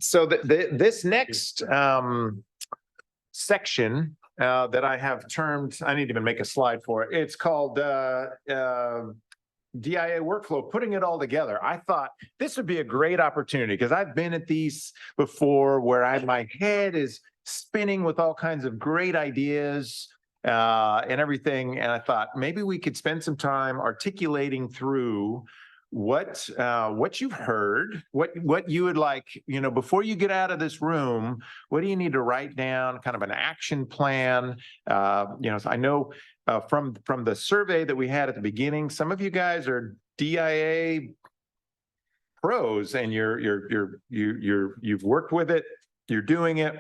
So this next section that I have termed, I need to even make a slide for it. It's called DIA workflow, putting it all together. I thought this would be a great opportunity because I've been at these before where my head is spinning with all kinds of great ideas and everything. And I thought maybe we could spend some time articulating through what you've heard, what you would like, before you get out of this room, what do you need to write down, kind of an action plan? So I know from the survey that we had at the beginning, some of you guys are DIA pros and you've worked with it, you're doing it.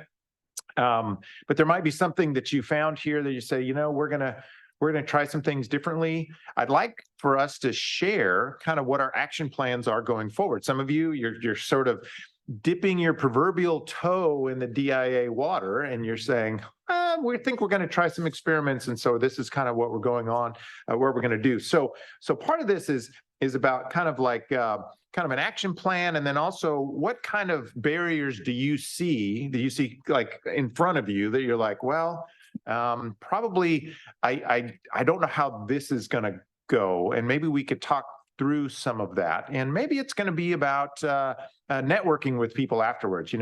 But there might be something that you found here that you say, we're gonna try some things differently. I'd like for us to share kind of what our action plans are going forward. Some of you, you're sort of dipping your proverbial toe in the DIA water and you're saying, we think we're going to try some experiments. And so this is kind of what we're going on, what we're going to do. So part of this is about kind of like kind of an action plan. And then also what kind of barriers do you see like in front of you that you're like, well, probably I don't know how this is going to go. And maybe we could talk through some of that. And maybe it's going to be about networking with people afterwards.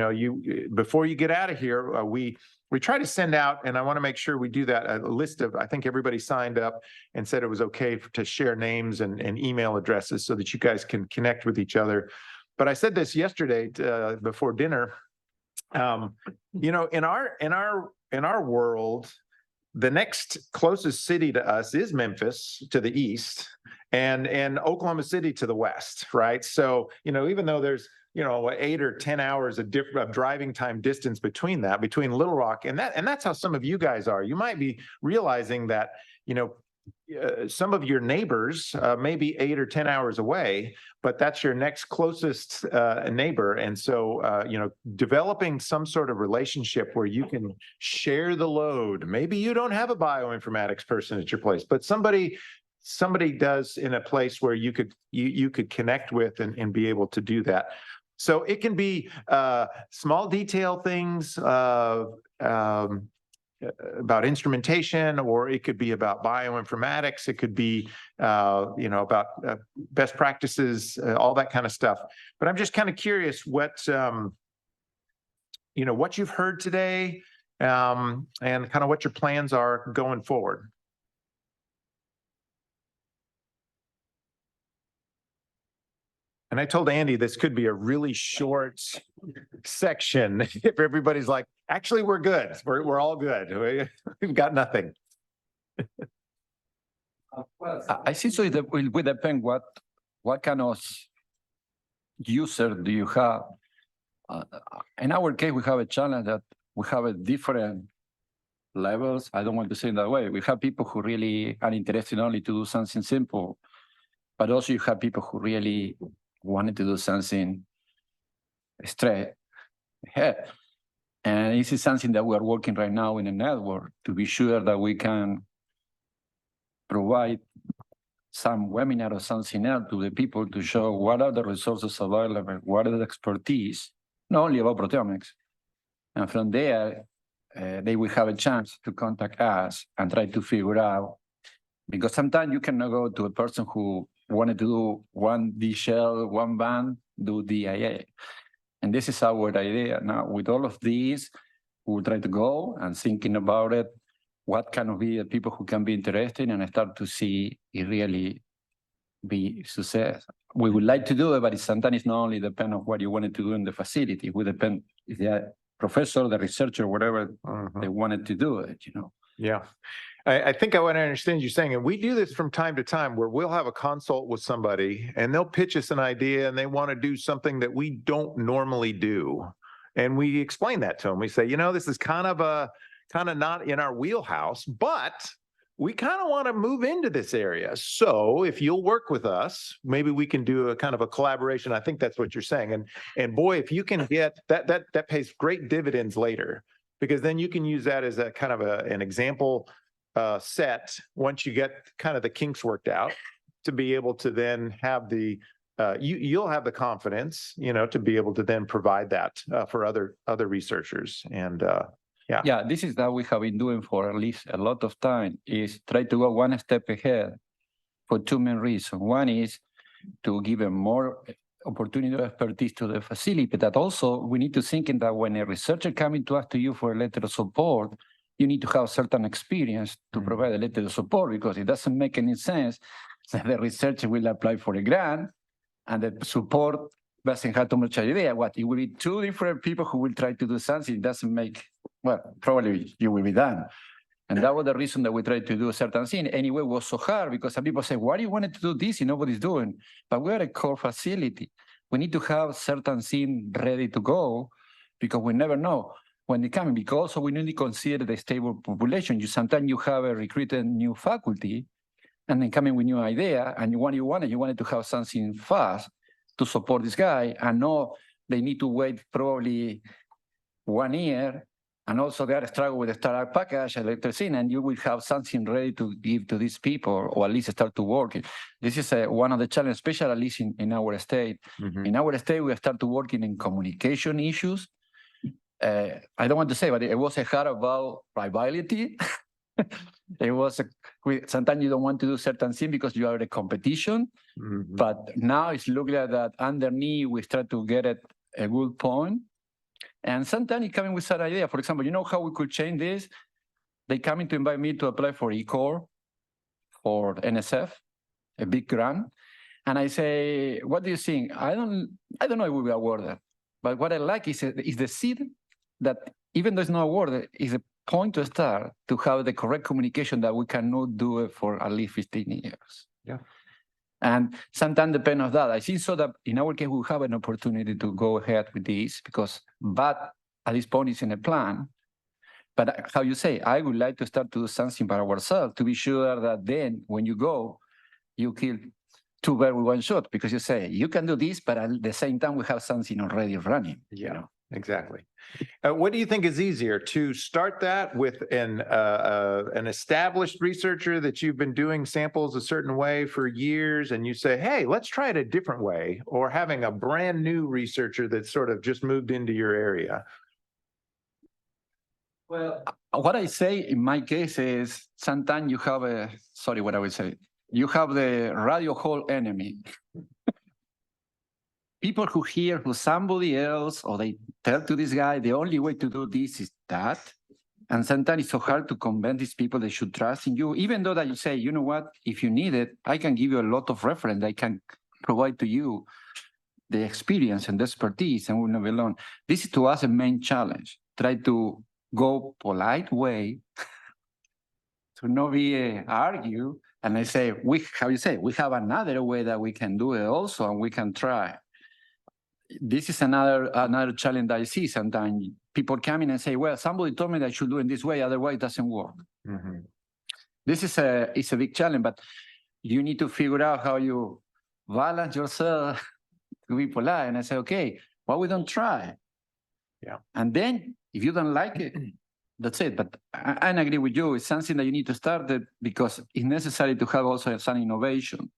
Before you get out of here, we try to send out, and I want to make sure we do that, a list of, I think everybody signed up and said it was okay to share names and email addresses so that you guys can connect with each other. But I said this yesterday before dinner, in our world, the next closest city to us is Memphis to the east and Oklahoma City to the west, right? So, even though there's 8 or 10 hours of driving time distance between Little Rock and that's how some of you guys are. You might be realizing that, some of your neighbors may be 8 or 10 hours away, but that's your next closest neighbor. And so, developing some sort of relationship where you can share the load. Maybe you don't have a bioinformatics person at your place, but somebody does in a place where you could connect with and be able to do that. So it can be small detail things about instrumentation, or it could be about bioinformatics. It could be, about best practices, all that kind of stuff. But I'm just kind of curious what you've heard today, and kind of what your plans are going forward. And I told Andy this could be a really short section if everybody's like, actually, we're good. We're all good. We've got nothing. I see. So it will depend what kind of user do you have. In our case, we have a challenge that we have a different levels. I don't want to say it that way. We have people who really are interested only to do something simple, but also you have people who really wanted to do something straight ahead. And this is something that we are working right now in a network to be sure that we can provide some webinar or something else to the people to show what are the resources available, what are the expertise, not only about proteomics. And from there, they will have a chance to contact us and try to figure out, because sometimes you cannot go to a person who wanted to do one D-shell, one band, do DIA. And this is our idea. Now, with all of these, we'll try to go and thinking about it, what kind of be the people who can be interested and start to see it really be success. We would like to do it, but sometimes it's not only depend on what you wanted to do in the facility. It would depend if the professor, the researcher, whatever they wanted to do it, Yeah. I think I want to understand you saying, and we do this from time to time where we'll have a consult with somebody and they'll pitch us an idea and they want to do something that we don't normally do. And we explain that to them. We say, this is kind of not in our wheelhouse, but we kind of want to move into this area. So if you'll work with us, maybe we can do a kind of a collaboration. I think that's what you're saying. And boy, if you can get that pays great dividends later, because then you can use that as a kind of an example set once you get kind of the kinks worked out to be able to then have the you'll have the confidence, to be able to then provide that for other researchers. And Yeah, this is that we have been doing for at least a lot of time, is try to go one step ahead for two main reasons. One is to give a more opportunity of expertise to the facility, but that also we need to think in that when a researcher coming to ask to you for a letter of support, you need to have certain experience to provide a letter of support, because it doesn't make any sense that the researcher will apply for a grant and the support doesn't have too much idea. What, it will be two different people who will try to do something. It doesn't make, well, probably you will be done. And that was the reason that we tried to do a certain thing. Anyway, it was so hard because some people say, why do you want to do this and nobody's doing? But we're a core facility. We need to have certain thing ready to go because we never know when they come. Because also we need to consider the stable population. Sometimes you have a recruited new faculty and then coming with new idea and you wanted to have something fast to support this guy, and no, they need to wait probably 1 year. And also they are struggling with the startup package, electricity, and you will have something ready to give to these people, or at least start to work it. This is one of the challenges, especially at least in our state. In our state, we start to working in communication issues. I don't want to say, but it was a hard about rivalry. It was sometimes you don't want to do certain things because you are a competition. But now it's looking like that underneath we start to get it a good point. And sometimes it's coming with some idea. For example, you know how we could change this? They coming to invite me to apply for ECOR, for NSF, a big grant. And I say, what do you think? I don't know if we will be awarded. But what I like is the seed that, even though it's not awarded, is a point to start to have the correct communication that we cannot do it for at least 15 years. Yeah. And sometimes depend on that. I think so that in our case, we have an opportunity to go ahead with this but at this point it's in a plan. But how you say, I would like to start to do something by ourselves to be sure that then when you go, you kill two birds with one shot, because you say, you can do this, but at the same time, we have something already running. Yeah, exactly. What do you think is easier, to start that with an established researcher that you've been doing samples a certain way for years and you say, hey, let's try it a different way, or having a brand new researcher that sort of just moved into your area? Well, what I say in my case is sometimes you have you have the radio hall enemy. People who hear who somebody else, or they tell to this guy, the only way to do this is that. And sometimes it's so hard to convince these people they should trust in you, even though that you say, you know what, if you need it, I can give you a lot of reference. I can provide to you the experience and the expertise, and we'll not be alone. This is to us a main challenge. Try to go polite way to not be argue. And I say, we have another way that we can do it also, and we can try. This is another challenge that I see sometimes. People come in and say, well, somebody told me that I should do it this way, otherwise it doesn't work. This is a big challenge, but you need to figure out how you balance yourself to be polite. And I say, okay, why we don't try? Yeah. And then if you don't like it, that's it. But I agree with you. It's something that you need to start it because it's necessary to have also some innovation.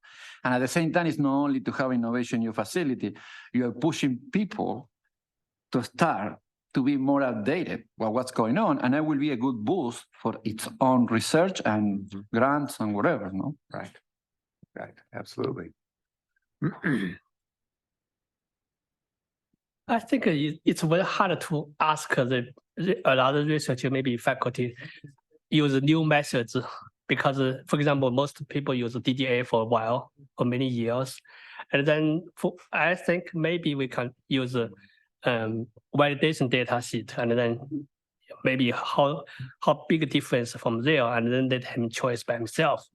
And at the same time, it's not only to have innovation in your facility, you are pushing people to start to be more updated about what's going on. And that will be a good boost for its own research and grants and whatever, no? Right. Right. Absolutely. I think it's very hard to ask another researcher, maybe faculty, use new methods because, for example, most people use DDA for a while, for many years. And then I think maybe we can use validation data sheet, and then maybe how big a difference from there, and then let him choice by himself.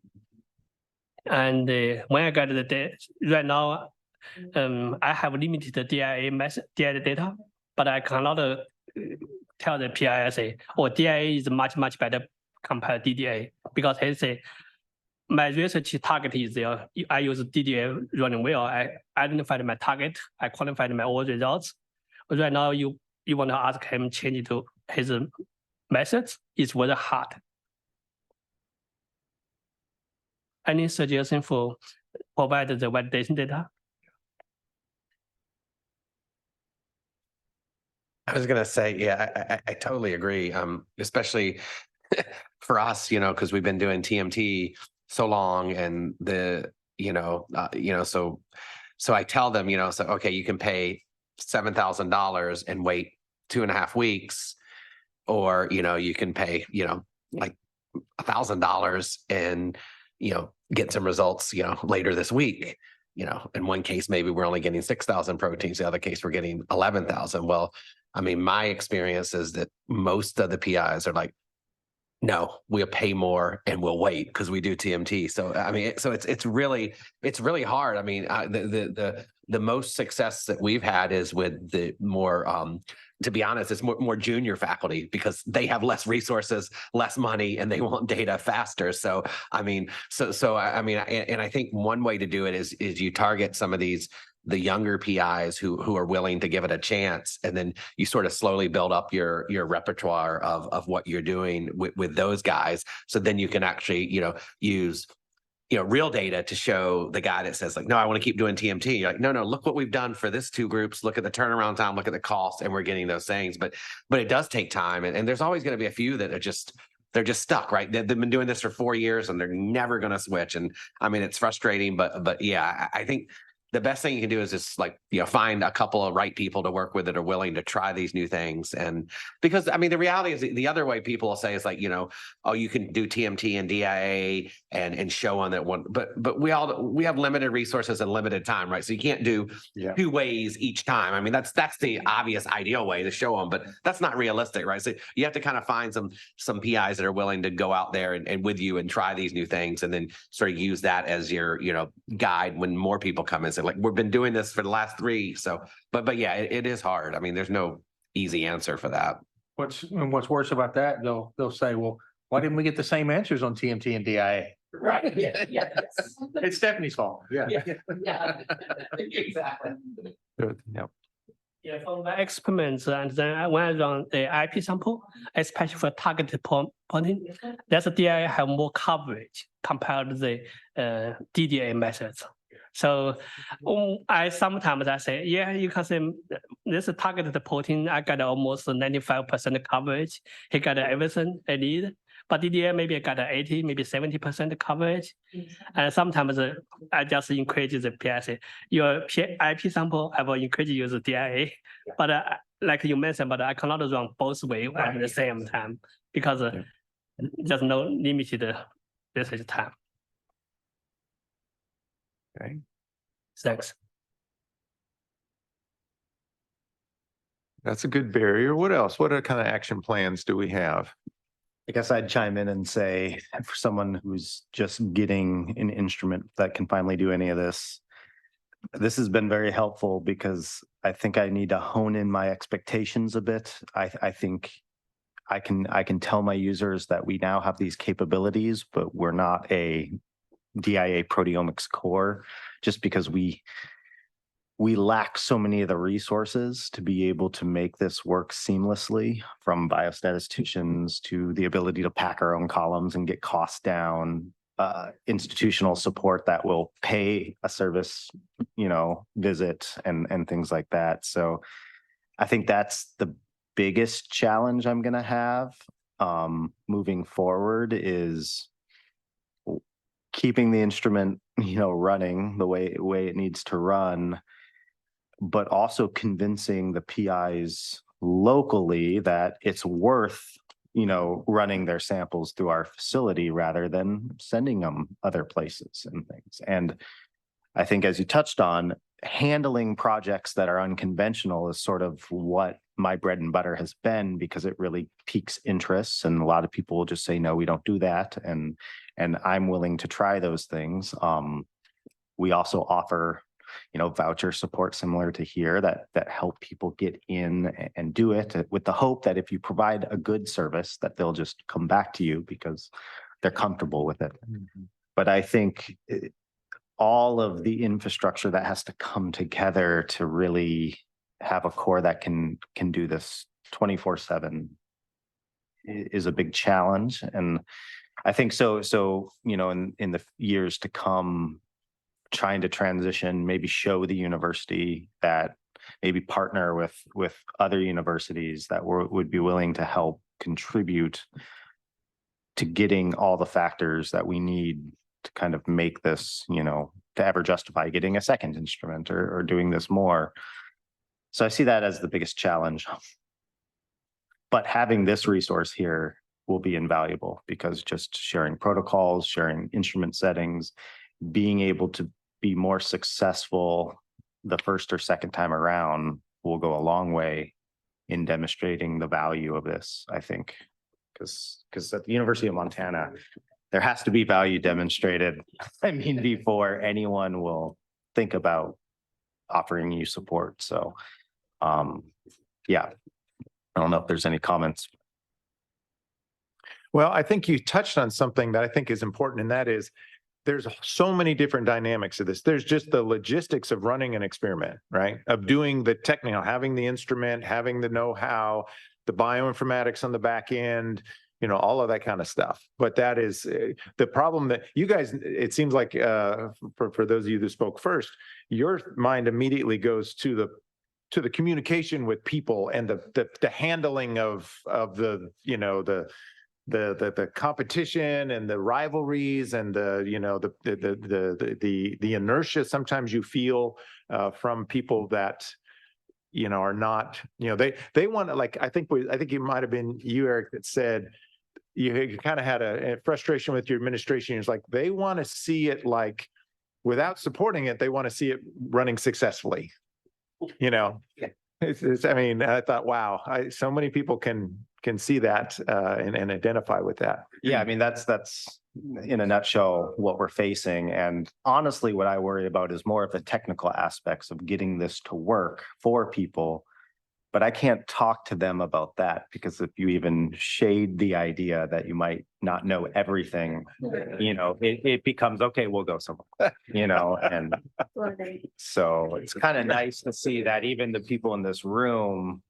And when I got the data, right now, I have limited DIA data, but I cannot tell the PISA, DIA is much, much better compared to DDA, because he say, my research target is there. I use DDA running well. I identified my target. I quantified my old results. But right now, you want to ask him change to his methods, it's very hard. Any suggestion for provide the validation data? I was gonna say, yeah, I totally agree. Especially for us, because we've been doing TMT so long, and so I tell them, so okay, you can pay $7,000 and wait 2.5 weeks, or you can pay, like $1,000 and get some results, later this week. In one case, maybe we're only getting 6,000 proteins. The other case, we're getting 11,000. Well, I mean, my experience is that most of the PIs are like, no, we'll pay more and we'll wait because we do TMT. So I mean, it's really hard. I mean, the most success that we've had is with the more to be honest, it's more junior faculty, because they have less resources, less money, and they want data faster. So I mean, and I think one way to do it is you target some of the younger PIs who are willing to give it a chance, and then you sort of slowly build up your repertoire of what you're doing with those guys. So then you can actually use real data to show the guy that says like, no, I want to keep doing TMT. You're like, no, look what we've done for this 2 groups. Look at the turnaround time, look at the cost, and we're getting those things. But it does take time, and there's always going to be a few that are they're just stuck, right? They've been doing this for 4 years and they're never going to switch. And I mean, it's frustrating, but yeah, I think the best thing you can do is just like, find a couple of right people to work with that are willing to try these new things. And because I mean, the reality is the other way people will say is like, oh, you can do TMT and DIA and show on that one, but we have limited resources and limited time, right? So you can't do 2 ways each time. I mean, that's the obvious ideal way to show them, but that's not realistic, right? So you have to kind of find some PIs that are willing to go out there and with you and try these new things, and then sort of use that as your, guide when more people come in. Like, we've been doing this for the last 3. So, but yeah, it is hard. I mean, there's no easy answer for that. What's worse about that, they'll say, well, why didn't we get the same answers on TMT and DIA? Right, yeah. It's Stephanie's fault. Yeah. Yeah, exactly. Good. Yep. Yeah, from my experiments, and then when I run the IP sample, especially for targeted protein, that's the DIA have more coverage compared to the DDA methods. So I sometimes say, yeah, you can say this is targeted protein. I got almost 95% coverage. He got everything I need. But DDA maybe I got 80, maybe 70% coverage. And sometimes I just encourage the PI, say, your IP sample, I will encourage you to use DIA. But like you mentioned, but I cannot run both ways at the same time, because there's no limited research time. Okay. Thanks. That's a good barrier. What else? What kind of action plans do we have? I guess I'd chime in and say, for someone who's just getting an instrument that can finally do any of this, this has been very helpful, because I think I need to hone in my expectations a bit. I think I can tell my users that we now have these capabilities, but we're not a DIA proteomics core, just because we lack so many of the resources to be able to make this work seamlessly, from biostatisticians to the ability to pack our own columns and get costs down, institutional support that will pay a service, visit and things like that. So I think that's the biggest challenge I'm going to have moving forward, is keeping the instrument, running the way it needs to run, but also convincing the PIs locally that it's worth, running their samples through our facility rather than sending them other places and things. And I think, as you touched on, handling projects that are unconventional is sort of what my bread and butter has been, because it really piques interest, and a lot of people will just say, no, we don't do that. And I'm willing to try those things. We also offer, voucher support similar to here that help people get in and do it, with the hope that if you provide a good service, that they'll just come back to you because they're comfortable with it. Mm-hmm. But I think all of the infrastructure that has to come together to really have a core that can do this 24/7 is a big challenge. And I think so, in the years to come, trying to transition, maybe show the university that maybe partner with other universities that would be willing to help contribute to getting all the factors that we need to kind of make this, to ever justify getting a second instrument or doing this more. So I see that as the biggest challenge. But having this resource here will be invaluable because just sharing protocols, sharing instrument settings, being able to be more successful the first or second time around will go a long way in demonstrating the value of this, I think. Because at the University of Montana, there has to be value demonstrated. I mean, before anyone will think about offering you support. So, yeah, I don't know if there's any comments. Well, I think you touched on something that I think is important, and that is there's so many different dynamics of this. There's just the logistics of running an experiment, right? Of doing the technical, having the instrument, having the know-how, the bioinformatics on the back end, all of that kind of stuff. But that is the problem that you guys, it seems like for those of you that spoke first, your mind immediately goes to the communication with people and the handling of the competition and the rivalries and the inertia sometimes you feel from people that are not, they want to, like, I think it might have been you, Eric, that said you kind of had a frustration with your administration. It's like they want to see it, like, without supporting it, they want to see it running successfully. I mean, I thought, wow, so many people can see that and identify with that. Yeah, I mean, that's in a nutshell what we're facing. And honestly, what I worry about is more of the technical aspects of getting this to work for people. But I can't talk to them about that because if you even shade the idea that you might not know everything, it becomes, okay, we'll go somewhere, and so it's kind of nice to see that even the people in this room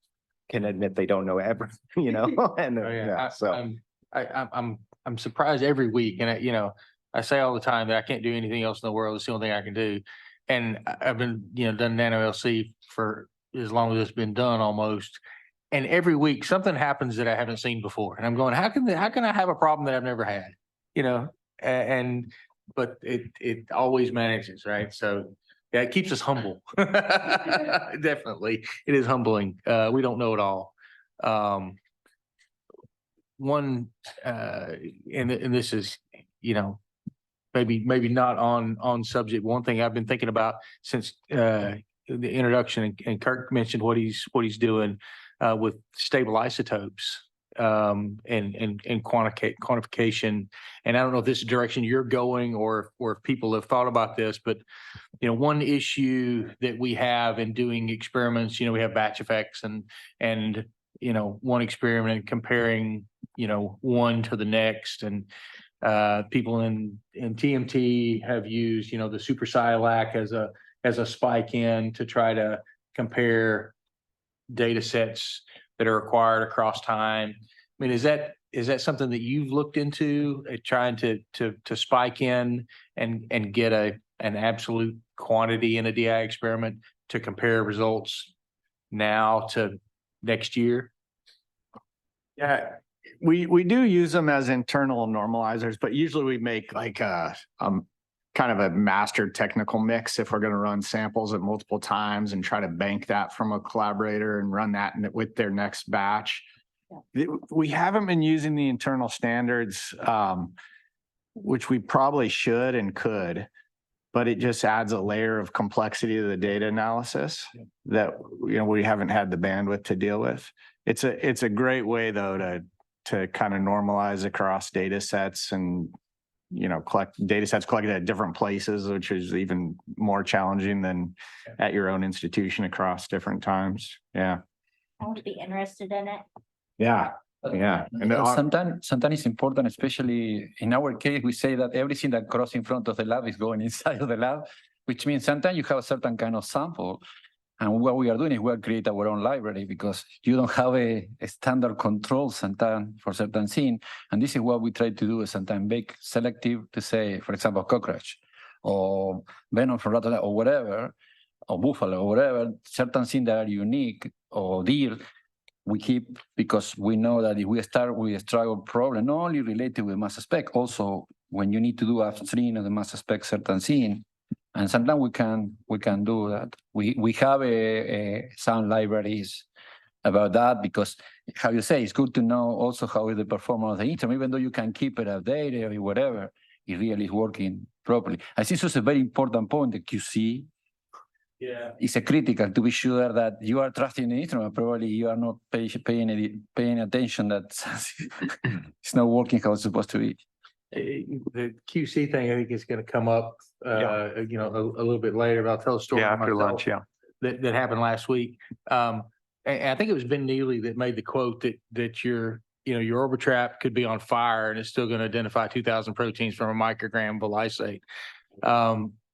can admit they don't know everything, and so I'm surprised every week. And I say all the time that I can't do anything else in the world. It's the only thing I can do. And I've been, done Nano LC for as long as it's been done almost. And every week something happens that I haven't seen before. And I'm going, how can I have a problem that I've never had? But it always manages, right? So yeah, it keeps us humble. Definitely. It is humbling. We don't know it all. And this is, maybe not on subject. One thing I've been thinking about since the introduction, and Kirk mentioned what he's doing with stable isotopes and quantification. And I don't know if this is the direction you're going or if people have thought about this, but one issue that we have in doing experiments, we have batch effects and one experiment comparing one to the next, and people in TMT have used the super SciLac as a spike in to try to compare data sets that are acquired across time. I mean, is that something that you've looked into, trying to spike in and get an absolute quantity in a DI experiment to compare results now to next year? Yeah, we do use them as internal normalizers, but usually we make like a kind of a master technical mix if we're going to run samples at multiple times and try to bank that from a collaborator and run that with their next batch. We haven't been using the internal standards, which we probably should and could, but it just adds a layer of complexity to the data analysis that we haven't had the bandwidth to deal with. It's a great way though to kind of normalize across data sets and collect data sets collected at different places, which is even more challenging than at your own institution across different times. Yeah. I would be interested in it. Yeah. Yeah. And sometimes it's important, especially in our case, we say that everything that crosses in front of the lab is going inside of the lab, which means sometimes you have a certain kind of sample. And what we are doing is we are creating our own library because you don't have a standard control sometimes for certain thing. And this is what we try to do, sometimes make selective to say, for example, cockroach or venom from rat or whatever. or buffalo or whatever, certain things that are unique or deer, we keep because we know that if we start with a struggle problem, not only related with mass spec, also when you need to do upstream of the mass spec certain thing, and sometimes we can do that. We have some libraries about that because how you say it's good to know also how is the performance of the instrument, even though you can keep it updated or whatever, it really is working properly. I think this is a very important point, the QC. Yeah. It's a critical to be sure that you are trusting the instrument. Probably you are not paying attention that it's not working how it's supposed to be. The QC thing, I think is going to come up, you know, a little bit later, but I'll tell a story. Yeah, after myself lunch, yeah. That happened last week. And I think it was Ben Neely that made the quote that your Orbitrap could be on fire and it's still going to identify 2,000 proteins from a microgram of lysate.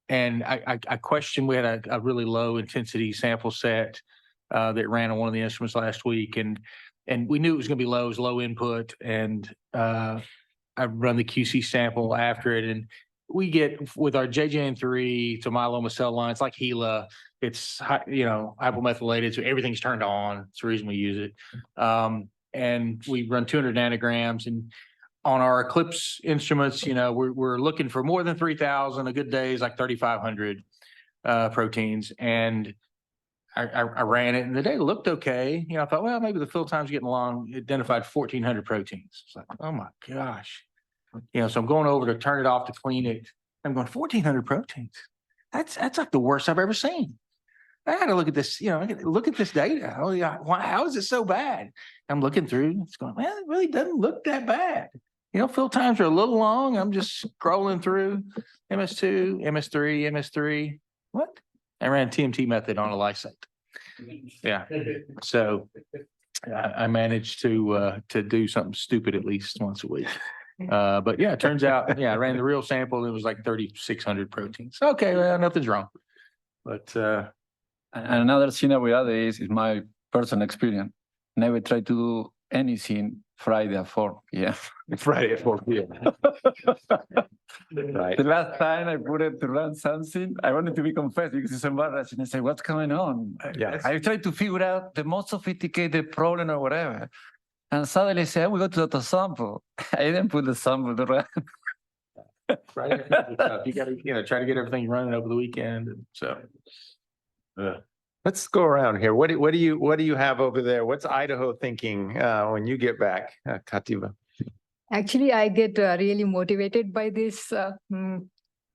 And I questioned, we had a really low intensity sample set that ran on one of the instruments last week, and we knew it was going to be low, it was low input, and I run the QC sample after it, and we get with our JJN3 to myeloma cell line, it's like HeLa. It's hypomethylated, so everything's turned on. It's the reason we use it. And we run 200 nanograms, and on our Eclipse instruments, we're looking for more than 3,000. A good day is like 3,500 proteins. And I ran it, and the data looked okay. I thought, well, maybe the fill time's getting long. It identified 1,400 proteins. It's like, oh my gosh. So I'm going over to turn it off to clean it. I'm going 1,400 proteins. That's like the worst I've ever seen. I got to look at this, look at this data. Oh yeah, how is it so bad? I'm looking through, it's going, well, it really doesn't look that bad. Fill times are a little long. I'm just scrolling through MS2, MS3, MS3. What? I ran TMT method on a lysate. Yeah. So I managed to do something stupid at least once a week. But yeah, it turns out, I ran the real sample. It was like 3,600 proteins. Okay, well, nothing's wrong. But and another thing that we add is my personal experience. Never try to do anything Friday at 4 p.m. Friday at 4 p.m. Right. The last time I put it to run something, I wanted to be confessed because it's embarrassing. I say, what's going on? Yes. I tried to figure out the most sophisticated problem or whatever. And suddenly I say, we go to the sample. I didn't put the sample to run. Friday, you got to try to get everything running over the weekend. And so. Let's go around here. What do you have over there? What's Idaho thinking when you get back, Kativa? Actually, I get really motivated by this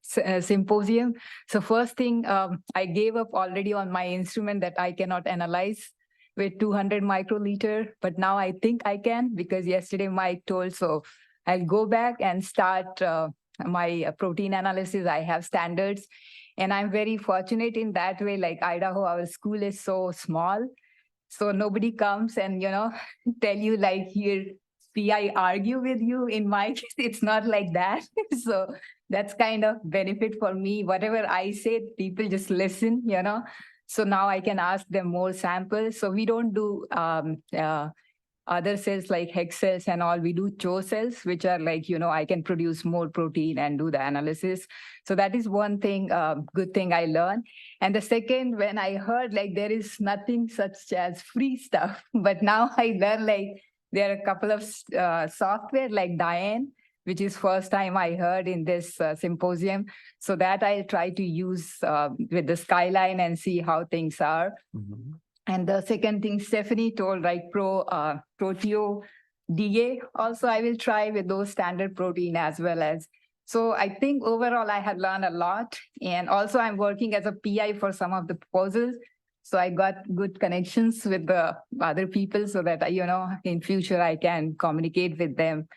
symposium. So first thing, I gave up already on my instrument that I cannot analyze with 200 microliter, but now I think I can because yesterday Mike told, so I'll go back and start my protein analysis. I have standards. And I'm very fortunate in that way, like Idaho, our school is so small. So nobody comes and, tell you like here, PI argue with you. In my case, it's not like that. So that's kind of benefit for me. Whatever I say, people just listen, So now I can ask them more samples. So we don't do other cells like hex cells and all. We do CHO cells, which are like, I can produce more protein and do the analysis. So that is one thing, good thing I learned. And the second, when I heard like there is nothing such as free stuff, but now I learned like there are a couple of software like Diane, which is first time I heard in this symposium. So that I'll try to use with the Skyline and see how things are. Mm-hmm. And the second thing Stephanie told, like Proteo DA, also I will try with those standard protein as well as. So I think overall I have learned a lot. And also I'm working as a PI for some of the proposals. So I got good connections with the other people so that, in future I can communicate with them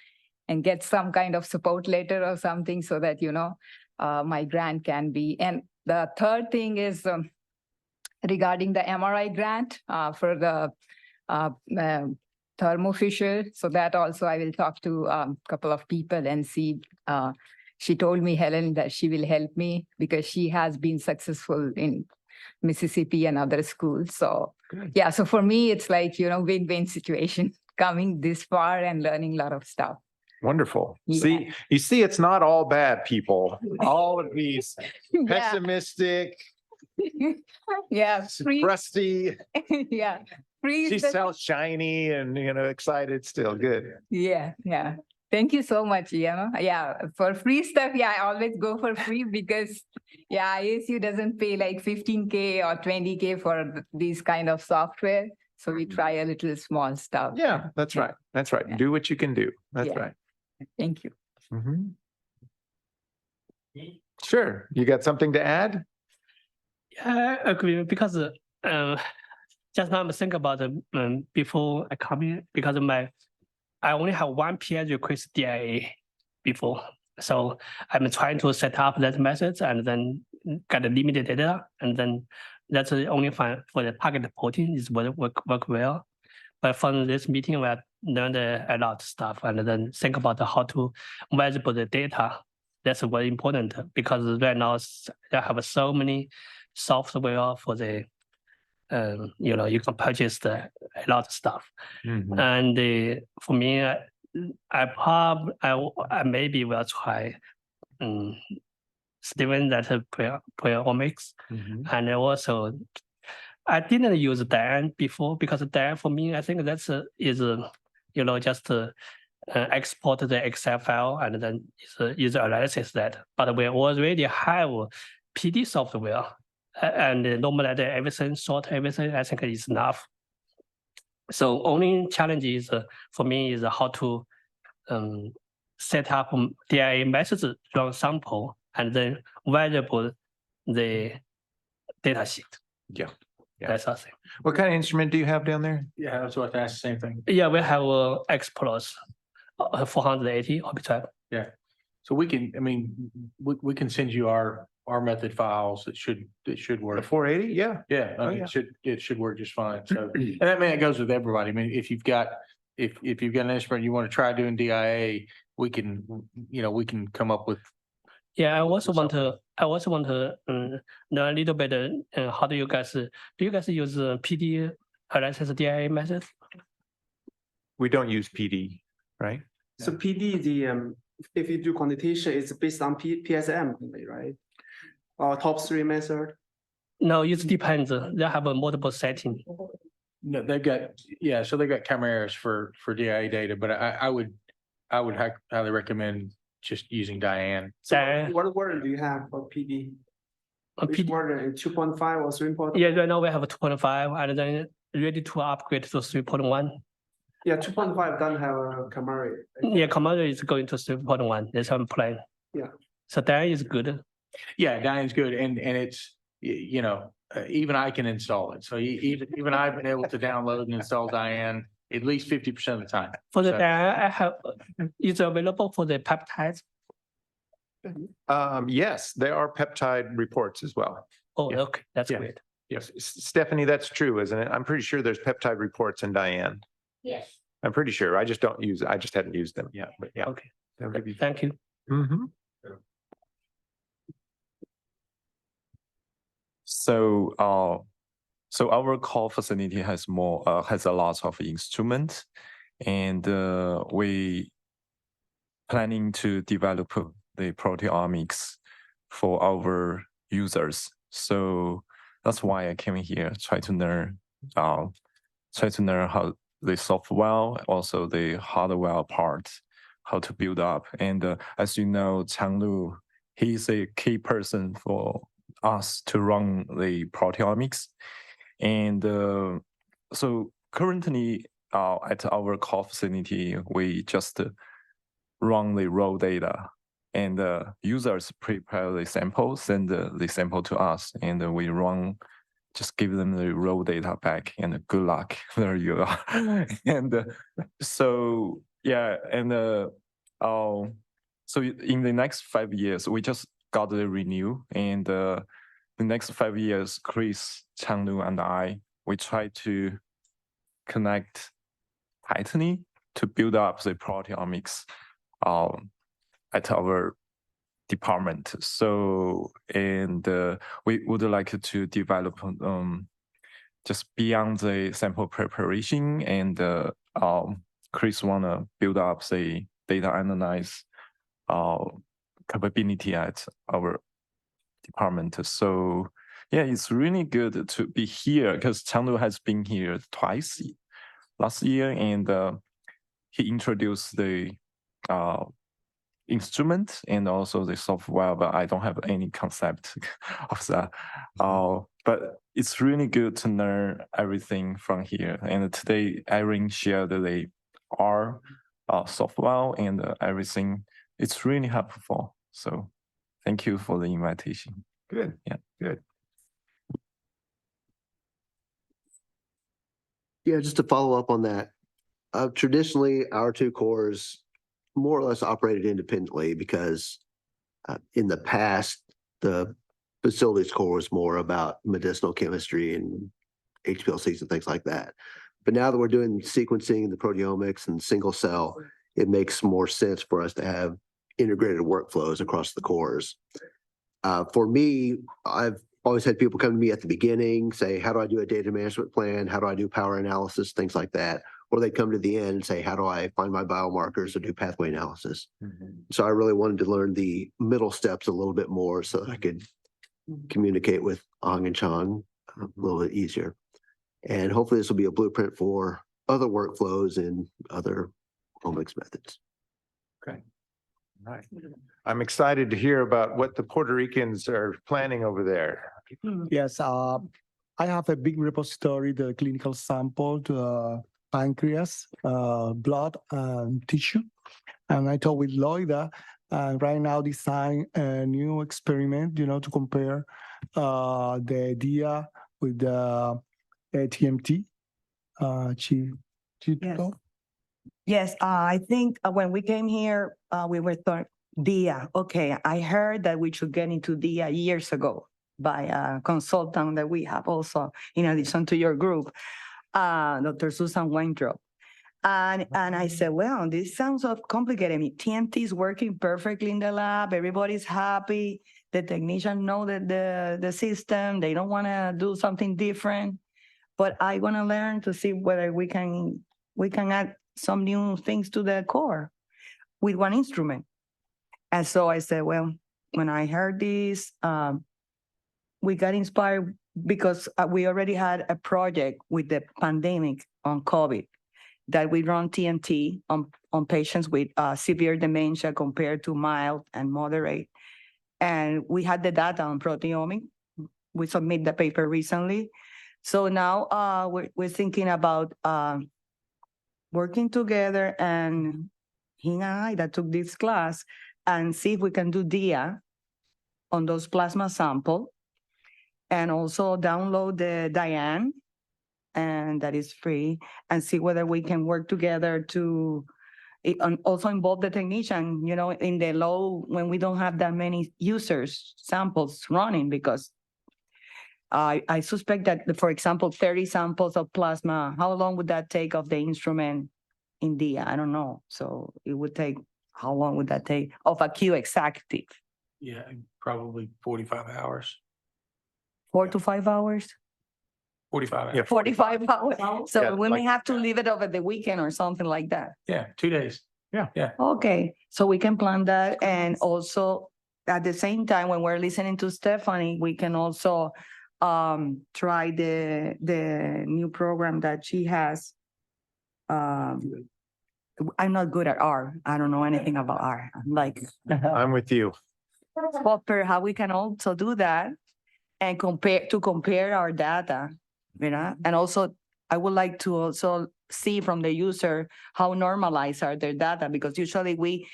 and get some kind of support letter or something so that, my grant can be. And the third thing is, regarding the MRI grant for the Thermo Fisher. So that also I will talk to a couple of people and see. She told me, Helen, that she will help me because she has been successful in Mississippi and other schools. So yeah, so for me, it's like, win-win situation, coming this far and learning a lot of stuff. Wonderful. Yeah. See, it's not all bad people. All of these pessimistic, Yeah, freeze, Crusty. yeah, freeze. She's the- so shiny and, excited still. Good. Yeah, yeah. Thank you so much, Yeah, for free stuff, yeah, I always go for free because, yeah, ISU doesn't pay like 15K or 20K for these kind of software. So we try a little small stuff. Yeah, that's right. That's right. Yeah. Do what you can do. That's Yeah. right. Thank you. Mhm. Sure. You got something to add? Yeah, I agree because just now I'm thinking about before I come in because I only have one PhD request DIA before, so I'm trying to set up that method and then get the limited data, and then that's the only fine for the target protein is work well. But from this meeting, we learned a lot of stuff and then think about how to measure the data. That's very important because right now they have so many software for the, you can purchase a lot of stuff. Mhm. And for me, I maybe will try Steven that Proteomics, Mhm. and also I didn't use Dan before because Dan for me I think that's just export the Excel file and then user analysis that. But we already have PD software and normalize everything, sort everything. I think is enough. So only challenge is for me is how to set up DIA methods, run sample, and then variable the data sheet. Yeah. Yeah. That's something. What kind of instrument do you have down there? Yeah, I was about to ask the same thing. Yeah, we have X Plus 480 Orbitrap. So we can, we can send you our method files that should The work. 480? Yeah. Yeah, Oh, yeah. it should work just fine. So, and that goes with everybody. I mean, if you've got an instrument you want to try doing DIA, we can come up with. Yeah, I also want to learn a little bit. How do you guys use PD analysis DIA method? We don't use PD, right? So PD, if you do quantitation, it's based on PSM, only, right? Or top three method. No, it depends. They have a multiple setting. No, they've got chimeras for DIA data, but I would highly recommend just using Diane. So Then- what version do you have for PD? Which PD version, 2.5 or 3.1? Yeah, right now we have a 2.5 and then ready to upgrade to 3.1. Yeah, 2.5 doesn't have a Camry. Yeah, Commander is going to 3.1. That's our plan. Yeah. So that is good. Yeah, Diane's good, and it's even I can install it. So even I've been able to download and install Diane at least 50% of the time. For the So- I have is available for the peptides. Yes, there are peptide reports as well. Oh, Yeah. okay, that's Yeah. great. Yes. Stephanie, that's true, isn't it? I'm pretty sure there's peptide reports in Diane. Yes. I'm pretty sure. I just hadn't used them yet, but yeah. Okay, That would be. thank you. Mhm. So, our core facility has a lot of instruments, and we planning to develop the proteomics for our users. So that's why I came here, try to learn how the software, also the hardware part, how to build up. And as you know, Changlu, he's a key person for us to run the proteomics. And so currently at our core facility, we just run the raw data, and users prepare the sample, send the sample to us, and we just give them the raw data back, and good luck, there you are. And so, yeah, and so in the next 5 years, we just got the renew, and the next 5 years, Chris, Changlu, and we try to connect tightly to build up the proteomics at our department. So, and we would like to develop just beyond the sample preparation, and Chris wanna build up the data analyze capability at our department. So Yeah, it's really good to be here because Changdu has been here twice last year, and he introduced the instrument and also the software, but I don't have any concept of that. But it's really good to learn everything from here. And today, Erin shared the R software and everything. It's really helpful. So thank you for the invitation. Good. Yeah. Good. Yeah, just to follow up on that. Traditionally, our two cores more or less operated independently because in the past, the facilities core was more about medicinal chemistry and HPLCs and things like that. But now that we're doing sequencing, the proteomics and single cell, it makes more sense for us to have integrated workflows across the cores. For me, I've always had people come to me at the beginning, say, how do I do a data management plan? How do I do power analysis? Things like that. Or they come to the end and say, how do I find my biomarkers or do pathway analysis? So I really wanted to learn the middle steps a little bit more so that I could communicate with Ang and Chang a little bit easier. And hopefully this will be a blueprint for other workflows and other omics methods. Okay. All right. I'm excited to hear about what the Puerto Ricans are planning over there. Yes, I have a big repository, the clinical sample, the pancreas, blood, and tissue. And I talked with Loida, and right now design a new experiment, to compare the DIA with the TMT. Yes, I think when we came here, we were thought DIA. Okay, I heard that we should get into DIA years ago by a consultant that we have also, in addition to your group, Dr. Susan Weintraub. And I said, well, this sounds so complicated. I mean, TMT is working perfectly in the lab. Everybody's happy. The technicians know that the system, they don't want to do something different. But I want to learn to see whether we can add some new things to the core with one instrument. And so I said, well, when I heard this, we got inspired because we already had a project with the pandemic on COVID that we run TMT on patients with severe dementia compared to mild and moderate. And we had the data on proteomics. We submitted the paper recently. So now we're thinking about working together, and he and I that took this class and see if we can do DIA on those plasma sample and also download the Diane, and that is free, and see whether we can work together to also involve the technician, in the low, when we don't have that many users, samples running, because I suspect that, for example, 30 samples of plasma, how long would that take of the instrument in DIA? I don't know. So it would take, how long would that take of a Q exactive? Yeah, probably 45 hours. 4 to 5 hours? 45 hours. Yeah, 45 hours. So Yeah, we like- may have to leave it over the weekend or something like that. Yeah, 2 days. Okay, so we can plan that. And also at the same time, when we're listening to Stephanie, we can also try the new program that she has. I'm not good at R. I don't know anything about R. I'm like, I'm with you. Popper, how we can also do that and compare our data, and also I would like to also see from the user how normalized are their data, because usually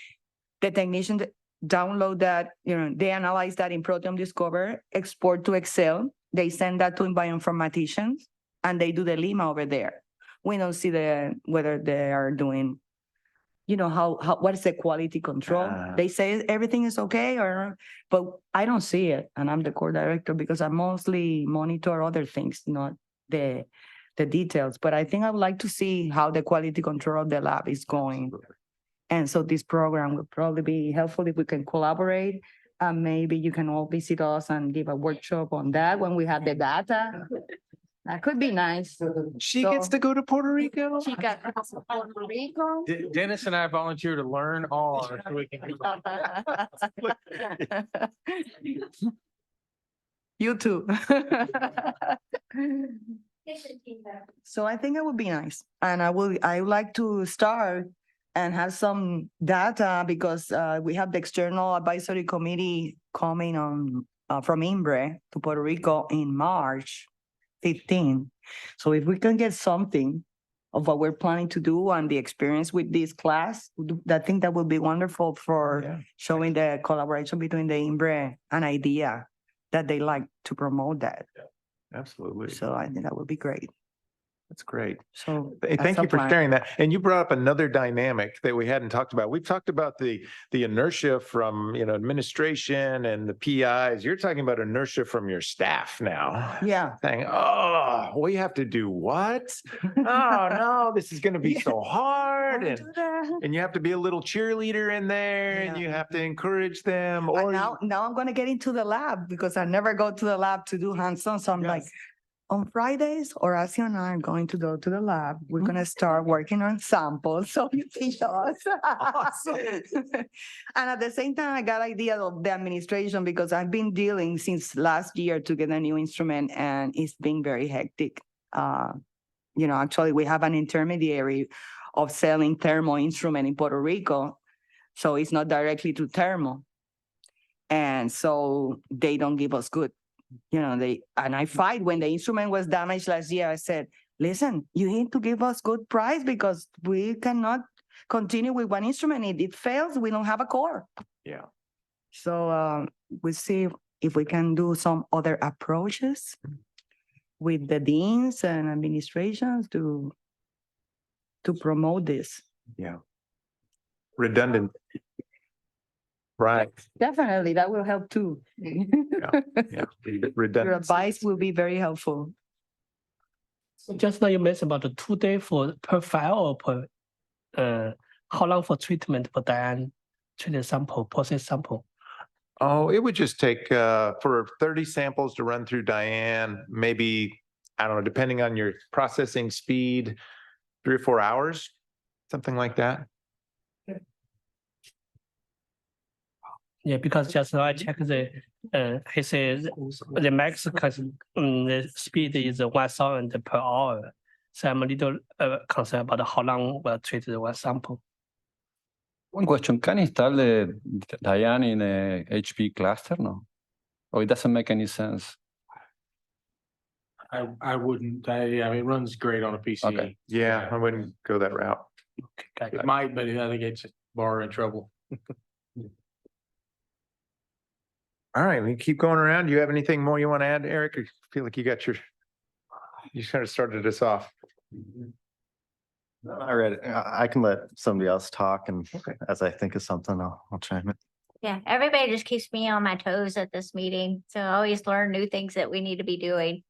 the technicians download that, they analyze that in Proteome Discover, export to Excel, they send that to bioinformaticians, and they do the Lima over there. We don't see whether they are doing, what is the quality control? They say everything is okay, but I don't see it, and I'm the core director because I mostly monitor other things, not the details. But I think I would like to see how the quality control of the lab is going. And so this program would probably be helpful if we can collaborate. Maybe you can all visit us and give a workshop on that when we have the data. That could be nice. She gets to go to Puerto Rico? She got to Puerto Rico. Dennis and I volunteer to learn R so we can. You too. So I think it would be nice. And I would like to start and have some data because we have the external advisory committee coming on from IMBRE to Puerto Rico in March 15. So if we can get something of what we're planning to do and the experience with this class, I think that would be wonderful for showing the collaboration between the IMBRE and IDEA that they like to promote that. Absolutely. So I think that would be great. That's great. So Hey, thank you for sharing that. And you brought up another dynamic that we hadn't talked about. We've talked about the inertia from, administration and the PIs. You're talking about inertia from your staff now. Yeah. Saying, oh, we have to do what? Oh, no, this is going to be so hard. And you have to be a little cheerleader in there and you have to encourage them. Or now I'm going to get into the lab because I never go to the lab to do hands-on. So I'm like, on Fridays, Horacio and I are going to go to the lab. We're going to start working on samples. So you teach us. Awesome. And at the same time, I got idea of the administration because I've been dealing since last year to get a new instrument and it's been very hectic. Actually, we have an intermediary of selling thermal instrument in Puerto Rico. So it's not directly to thermal. And so they don't give us good. And I fight when the instrument was damaged last year. I said, listen, you need to give us good price because we cannot continue with one instrument. If it fails, we don't have a core. Yeah. So we'll see if we can do some other approaches with the deans and administrations to promote this. Yeah. Redundant. Right. Definitely, that will help too. Yeah. Your advice will be very helpful. So just now you mentioned about the 2 day per file or per how long for treatment per Diane treated sample, process sample? Oh, it would just take for 30 samples to run through Diane, maybe, I don't know, depending on your processing speed, 3 or 4 hours, something like that. Yeah, because just now I checked he says the max the speed is 1,000 per hour. So I'm a little concerned about how long we'll treat the one sample. One question, can you install the Diane in a HP cluster, no? Or it doesn't make any sense? I wouldn't, it runs great on a PC. Okay. Yeah, I wouldn't go that route. Okay. It might, but I think it's bar in trouble. All right, we keep going around. Do you have anything more you want to add, Eric? I feel like you kind of started us off. I read it. I can let somebody else talk and as I think of something, I'll chime in. Yeah, everybody just keeps me on my toes at this meeting. So I always learn new things that we need to be doing.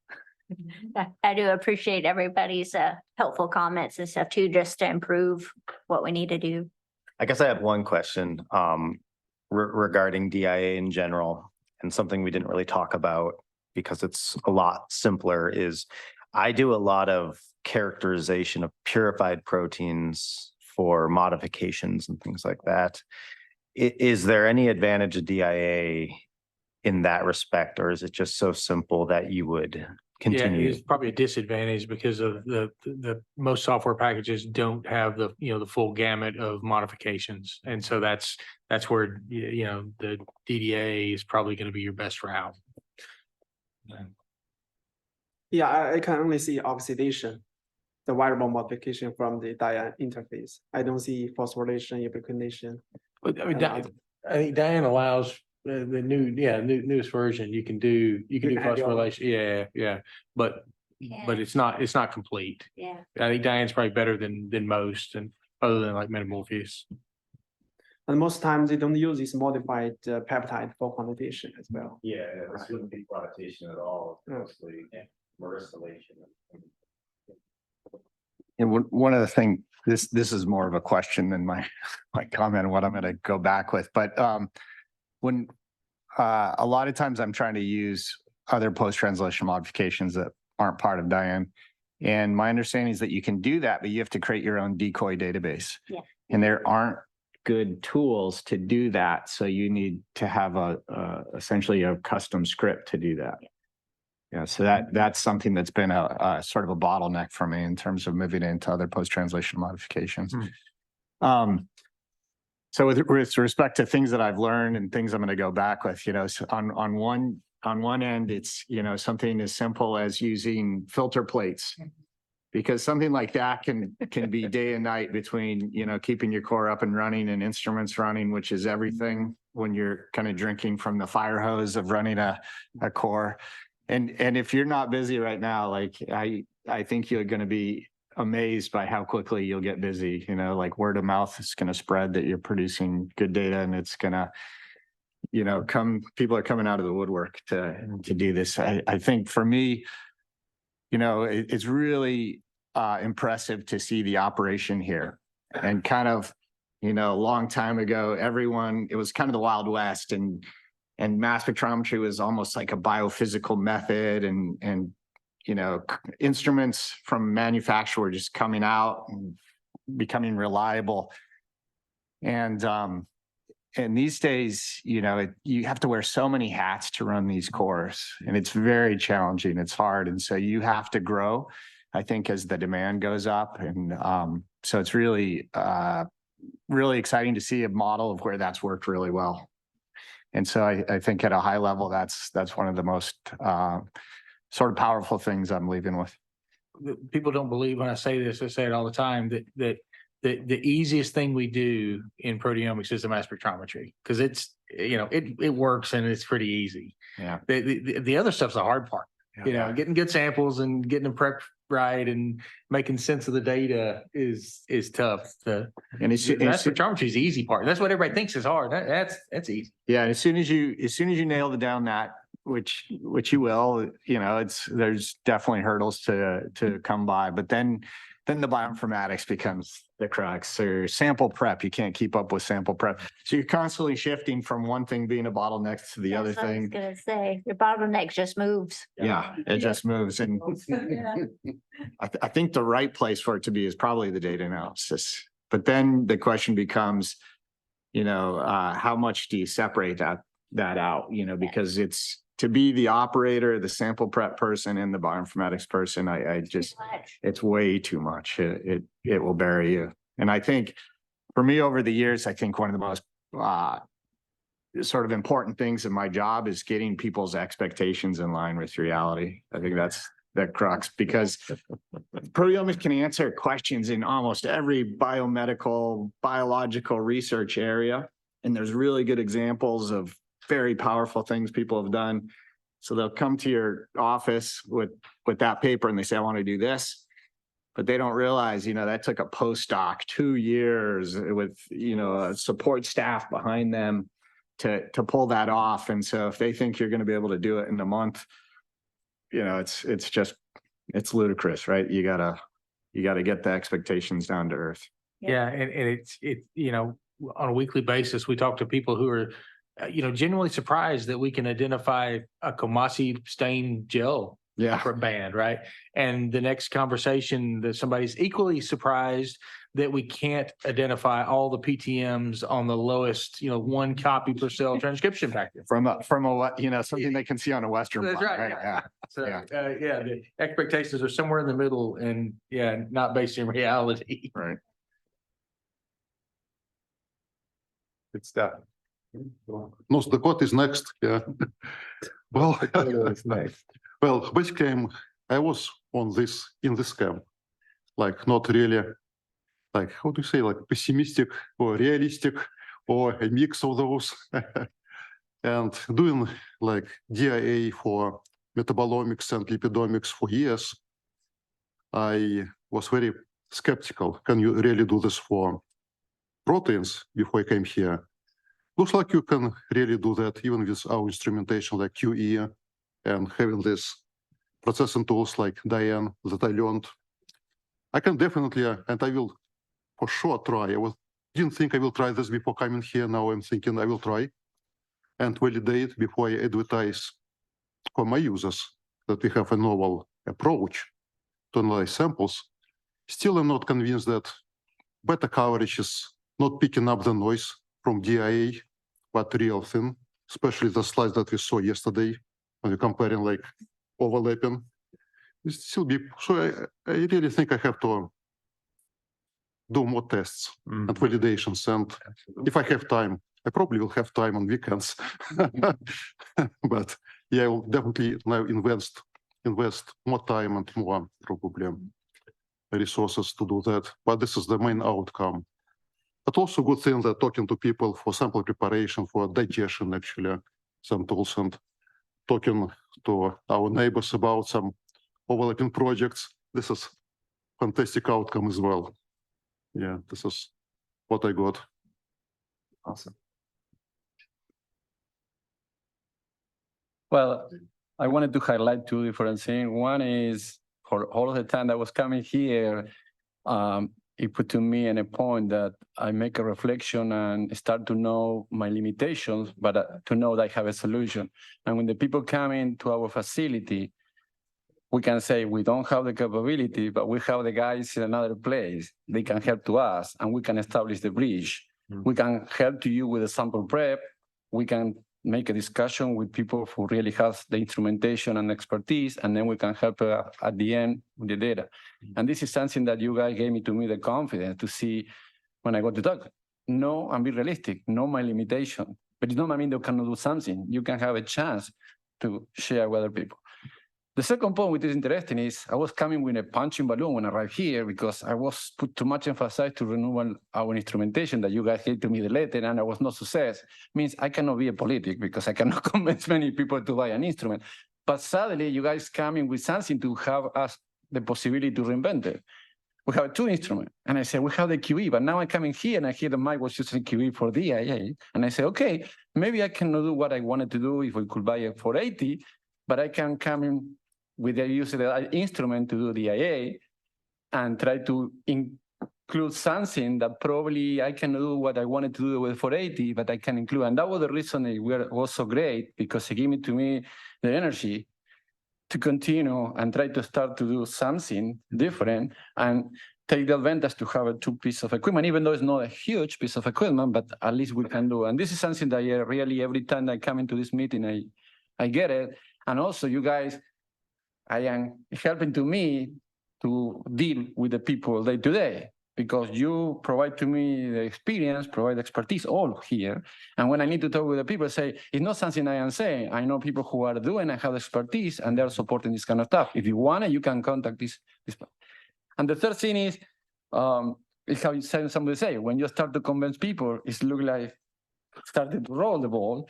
I do appreciate everybody's helpful comments and stuff too, just to improve what we need to do. I guess I have one question regarding DIA in general, and something we didn't really talk about because it's a lot simpler is I do a lot of characterization of purified proteins for modifications and things like that. Is there any advantage of DIA in that respect, or is it just so simple that you would continue? Yeah, it's probably a disadvantage because of the most software packages don't have the the full gamut of modifications, and so that's where the DDA is probably going to be your best route. Yeah, I can only see oxidation, the variable modification from the Diane interface. I don't see phosphorylation, ubiquitination. But I mean, I think Diane allows the newest version. You can do phosphorylation. Yeah. But it's not complete. Yeah. I think Diane's probably better than most, and other than like Metamorphosis. And most times they don't use this modified peptide for quantitation as well. Yeah, this wouldn't be quantitation at all, mostly meracylation. And one of the things, this is more of a question than my comment, what I'm going to go back with, but when a lot of times I'm trying to use other post-translation modifications that aren't part of Diane. And my understanding is that you can do that, but you have to create your own decoy database. Yeah. And there aren't good tools to do that. So you need to have essentially a custom script to do that. Yeah, so that's something that's been a sort of a bottleneck for me in terms of moving into other post-translation modifications. So with respect to things that I've learned and things I'm going to go back with, so on one end, it's, something as simple as using filter plates. Because something like that can be day and night between, keeping your core up and running and instruments running, which is everything when you're kind of drinking from the fire hose of running a core. And if you're not busy right now, like I think you're going to be amazed by how quickly you'll get busy, like word of mouth is going to spread that you're producing good data, and it's going to, people are coming out of the woodwork to do this. I think for me, it's really impressive to see the operation here. And kind of, a long time ago, it was kind of the Wild West, and mass spectrometry was almost like a biophysical method, and instruments from manufacturer were just coming out and becoming reliable. And these days, you have to wear so many hats to run these cores, and it's very challenging. It's hard. And so you have to grow, I think, as the demand goes up. And so it's really, really exciting to see a model of where that's worked really well. And so I think at a high level, that's one of the most sort of powerful things I'm leaving with. People don't believe when I say this, I say it all the time, that the easiest thing we do in proteomics is the mass spectrometry, because it's, it works and it's pretty easy. Yeah. The other stuff's the hard part. Yeah. Getting good samples and getting them prepped right and making sense of the data is tough. And The mass spectrometry is the easy part. That's what everybody thinks is hard. That's easy. Yeah. As soon as you nail it down that, which you will, there's definitely hurdles to come by, but then the bioinformatics becomes the crux. Or sample prep, you can't keep up with sample prep. So you're constantly shifting from one thing being a bottleneck to the other That's what I was thing. gonna say, your bottleneck just moves. Yeah, it just moves. And I think the right place for it to be is probably the data analysis. But then the question becomes, how much do you separate that out? Because it's, to be the operator, the sample prep person, and the bioinformatics person, it's way too much. It will bury you. And I think for me over the years, I think one of the most sort of important things in my job is getting people's expectations in line with reality. I think that's the crux, because proteomics can answer questions in almost every biomedical, biological research area. And there's really good examples of very powerful things people have done. So they'll come to your office with that paper and they say, I want to do this. But they don't realize, that took a postdoc 2 years with, a support staff behind them to pull that off. And so if they think you're going to be able to do it in a month, it's ludicrous, right? You gotta get the expectations down to earth. Yeah. And on a weekly basis, we talk to people who are genuinely surprised that we can identify a Comasi stain gel for a band, right? And the next conversation that somebody's equally surprised that we can't identify all the PTMs on the lowest, 1 copy per cell transcription factor. From a something they can see on a Western That's blot, right. Yeah. So, the expectations are somewhere in the middle and not based in reality. Right. Good stuff. North Dakota is next. Yeah. Well, well, basically, I was in this camp, like not really, like how do you say, like pessimistic or realistic or a mix of those, and doing like DIA for metabolomics and lipidomics for years. I was very skeptical. Can you really do this for proteins before I came here? Looks like you can really do that even with our instrumentation like QE and having this processing tools like Diane that I learned. I can definitely, and I will for sure try. Didn't think I will try this before coming here. Now I'm thinking I will try and validate before I advertise for my users that we have a novel approach to analyze samples. Still, I'm not convinced that beta coverage is not picking up the noise from DIA, but real thin, especially the slides that we saw yesterday when we're comparing like overlapping. It still be, so I really think I have to do more tests and validations. And if I have time, I probably will have time on weekends. But yeah, I will definitely now invest more time and more probably resources to do that. But this is the main outcome. But also good thing that talking to people for sample preparation, for digestion, actually, some tools, and talking to our neighbors about some overlapping projects. This is fantastic outcome as well. Yeah, this is what I got. Awesome. Well, I wanted to highlight two different things. One is for all the time that I was coming here, it put to me in a point that I make a reflection and start to know my limitations, but to know that I have a solution. And when the people come into our facility, we can say we don't have the capability, but we have the guys in another place. They can help to us, and we can establish the bridge. We can help to you with the sample prep. We can make a discussion with people who really have the instrumentation and expertise, and then we can help at the end with the data. And this is something that you guys gave me the confidence to see when I go to talk. No, and be realistic, know my limitation. But it doesn't mean you cannot do something. You can have a chance to share with other people. The second point, which is interesting, is I was coming with a punching balloon when I arrived here because I was put too much emphasis to renew our instrumentation that you guys gave to me the letter, and I was not success. Means I cannot be a politic because I cannot convince many people to buy an instrument. But suddenly you guys coming with something to have us the possibility to reinvent it. We have two instruments. And I said, we have the QE, but now I'm coming here and I hear the mic was using QE for DIA. And I said, okay, maybe I cannot do what I wanted to do if we could buy it for 80, but I can come in with the use of the instrument to do the IA and try to include something that probably I can do what I wanted to do with 480, but I can include. And that was the reason it was so great, because it gave me to me the energy to continue and try to start to do something different and take the advantage to have a two piece of equipment, even though it's not a huge piece of equipment, but at least we can do. And this is something that I really, every time I come into this meeting, I get it. And also you guys, I am helping to me to deal with the people day to day, because you provide to me the experience, provide expertise all here. And when I need to talk with the people, say, it's not something I am saying. I know people who are doing and have expertise and they're supporting this kind of stuff. If you want it, you can contact this. And the third thing is how somebody say, when you start to convince people, it looks like started to roll the ball,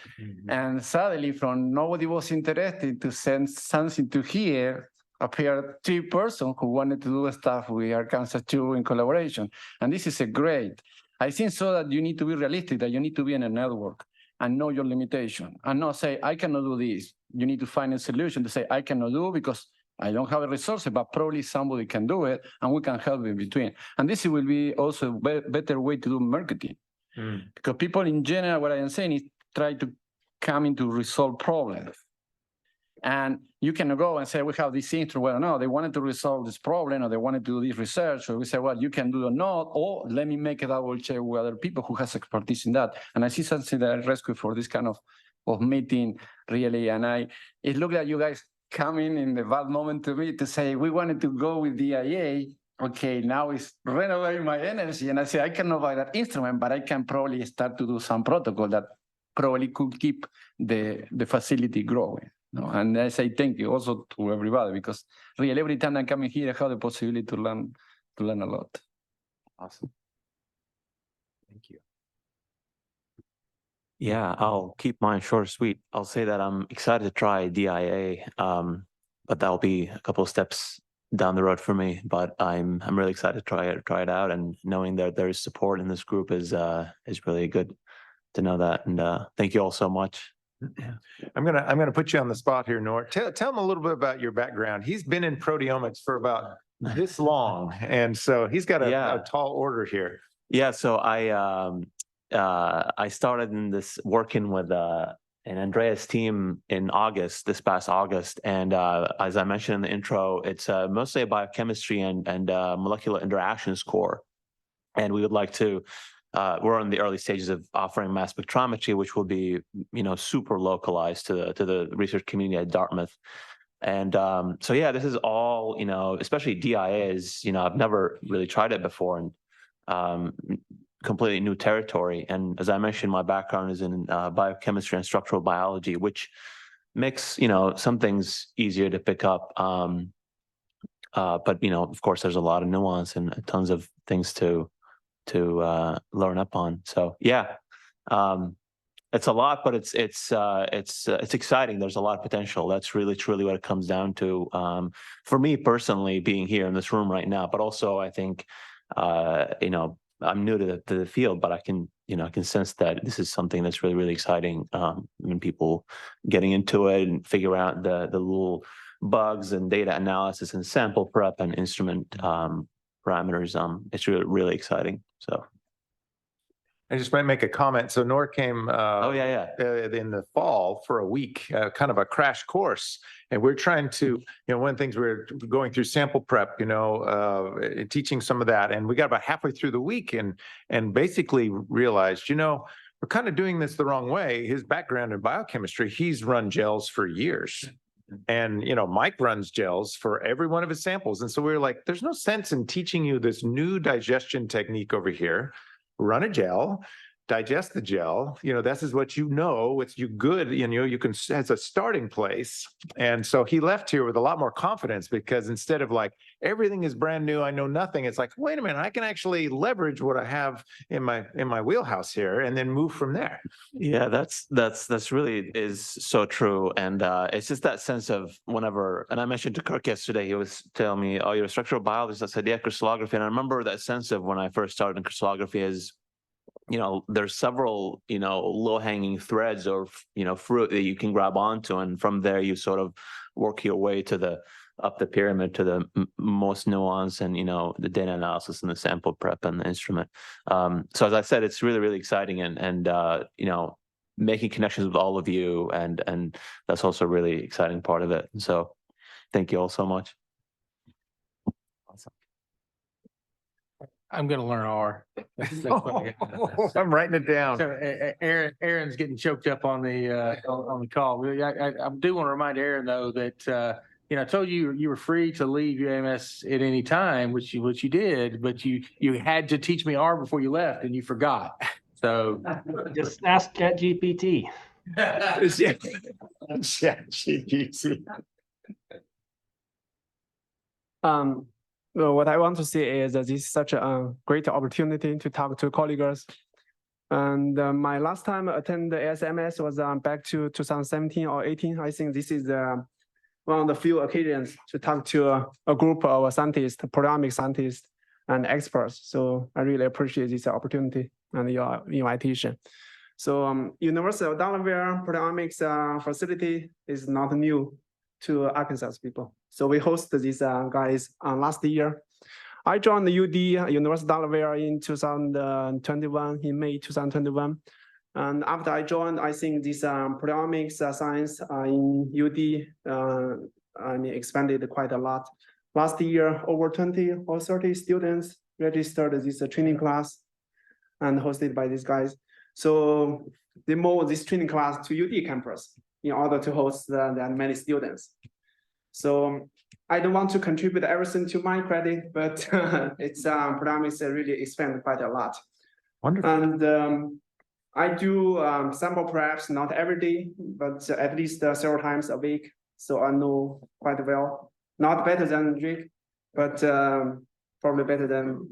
and suddenly from nobody was interested to send something to here, appeared 3 persons who wanted to do stuff with Arkansas 2 in collaboration. And this is a great. I think so that you need to be realistic, that you need to be in a network and know your limitation and not say, I cannot do this. You need to find a solution to say, I cannot do because I don't have a resource, but probably somebody can do it and we can help in between. And this will be also a better way to do marketing. Because people in general, what I am saying is try to come in to resolve problems. And you can go and say, we have this instrument. Well, no, they wanted to resolve this problem or they wanted to do this research. Or we say, well, you can do or not, or let me make a double check with other people who has expertise in that. And I see something that I rescue for this kind of meeting, really. And it looked like you guys coming in the bad moment to me to say, we wanted to go with DIA. Okay, now it's renovating my energy. And I say, I cannot buy that instrument, but I can probably start to do some protocol that probably could keep the facility growing. No? And I say thank you also to everybody, because really every time I come in here, I have the possibility to learn a lot. Awesome. Thank you. Yeah, I'll keep mine short and sweet. I'll say that I'm excited to try DIA, but that'll be a couple of steps down the road for me. But I'm really excited to try it out, and knowing that there is support in this group is really good to know that. And thank you all so much. Yeah. I'm gonna put you on the spot here, Nor. Tell him a little bit about your background. He's been in proteomics for about this long, and so he's got a tall order here. Yeah, so I started in this working with an Andreas team in this past August. And as I mentioned in the intro, it's mostly a biochemistry and molecular interactions core. And we would like to, we're in the early stages of offering mass spectrometry, which will be, super localized to the research community at Dartmouth. And so, yeah, this is all, especially DIA is, I've never really tried it before, and completely new territory. And as I mentioned, my background is in biochemistry and structural biology, which makes, some things easier to pick up. But, of course, there's a lot of nuance and tons of things to learn up on. So, yeah. It's a lot, but it's exciting. There's a lot of potential. That's really truly what it comes down to. For me personally, being here in this room right now, but also I think, I'm new to the field, but I can sense that this is something that's really, really exciting. When people getting into it and figure out the little bugs and data analysis and sample prep and instrument parameters, it's really, really exciting. So. I just might make a comment. So Nor came in the fall for a week, kind of a crash course. And we're trying to, one of the things we're going through sample prep, teaching some of that. And we got about halfway through the week and basically realized, we're kind of doing this the wrong way. His background in biochemistry, he's run gels for years. And, Mike runs gels for every one of his samples. And so we were like, there's no sense in teaching you this new digestion technique over here. Run a gel, digest the gel, this is what it's you good, you can, as a starting place. And so he left here with a lot more confidence, because instead of like, everything is brand new, I know nothing, it's like, wait a minute, I can actually leverage what I have in my wheelhouse here and then move from there. Yeah, that's really is so true. And it's just that sense of whenever, and I mentioned to Kirk yesterday, he was telling me, oh, you're a structural biologist. I said, yeah, crystallography. And I remember that sense of when I first started in crystallography is, there's several, low-hanging threads or, fruit that you can grab onto. And from there, you sort of work your way up the pyramid to the most nuance and, the data analysis and the sample prep and the instrument. So as I said, it's really, really exciting and making connections with all of you. And that's also a really exciting part of it. And so thank you all so much. I'm going to learn R. I'm writing it down. So Aaron's getting choked up on the call. I do want to remind Aaron though that I told you you were free to leave UAMS at any time, which you did, but you had to teach me R before you left, and you forgot. So Just ask ChatGPT. ChatGPT. Well, what I want to say is that this is such a great opportunity to talk to colleagues. And my last time I attended ASMS was back to 2017 or 18. I think this is one of the few occasions to talk to a group of scientists, proteomics scientists and experts. So I really appreciate this opportunity and your invitation. So University of Delaware Proteomics facility is not new to Arkansas people. So we hosted these guys last year. I joined the UD, University of Delaware in 2021, in May 2021. And after I joined, I think this proteomics science in UD expanded quite a lot. Last year, over 20 or 30 students registered this training class and hosted by these guys. So they moved this training class to UD campus in order to host that many students. So I don't want to contribute everything to my credit, but it's proteomics really expanded quite a lot. Wonderful. And I do sample preps, not every day, but at least several times a week. So I know quite well, not better than Rick, but probably better than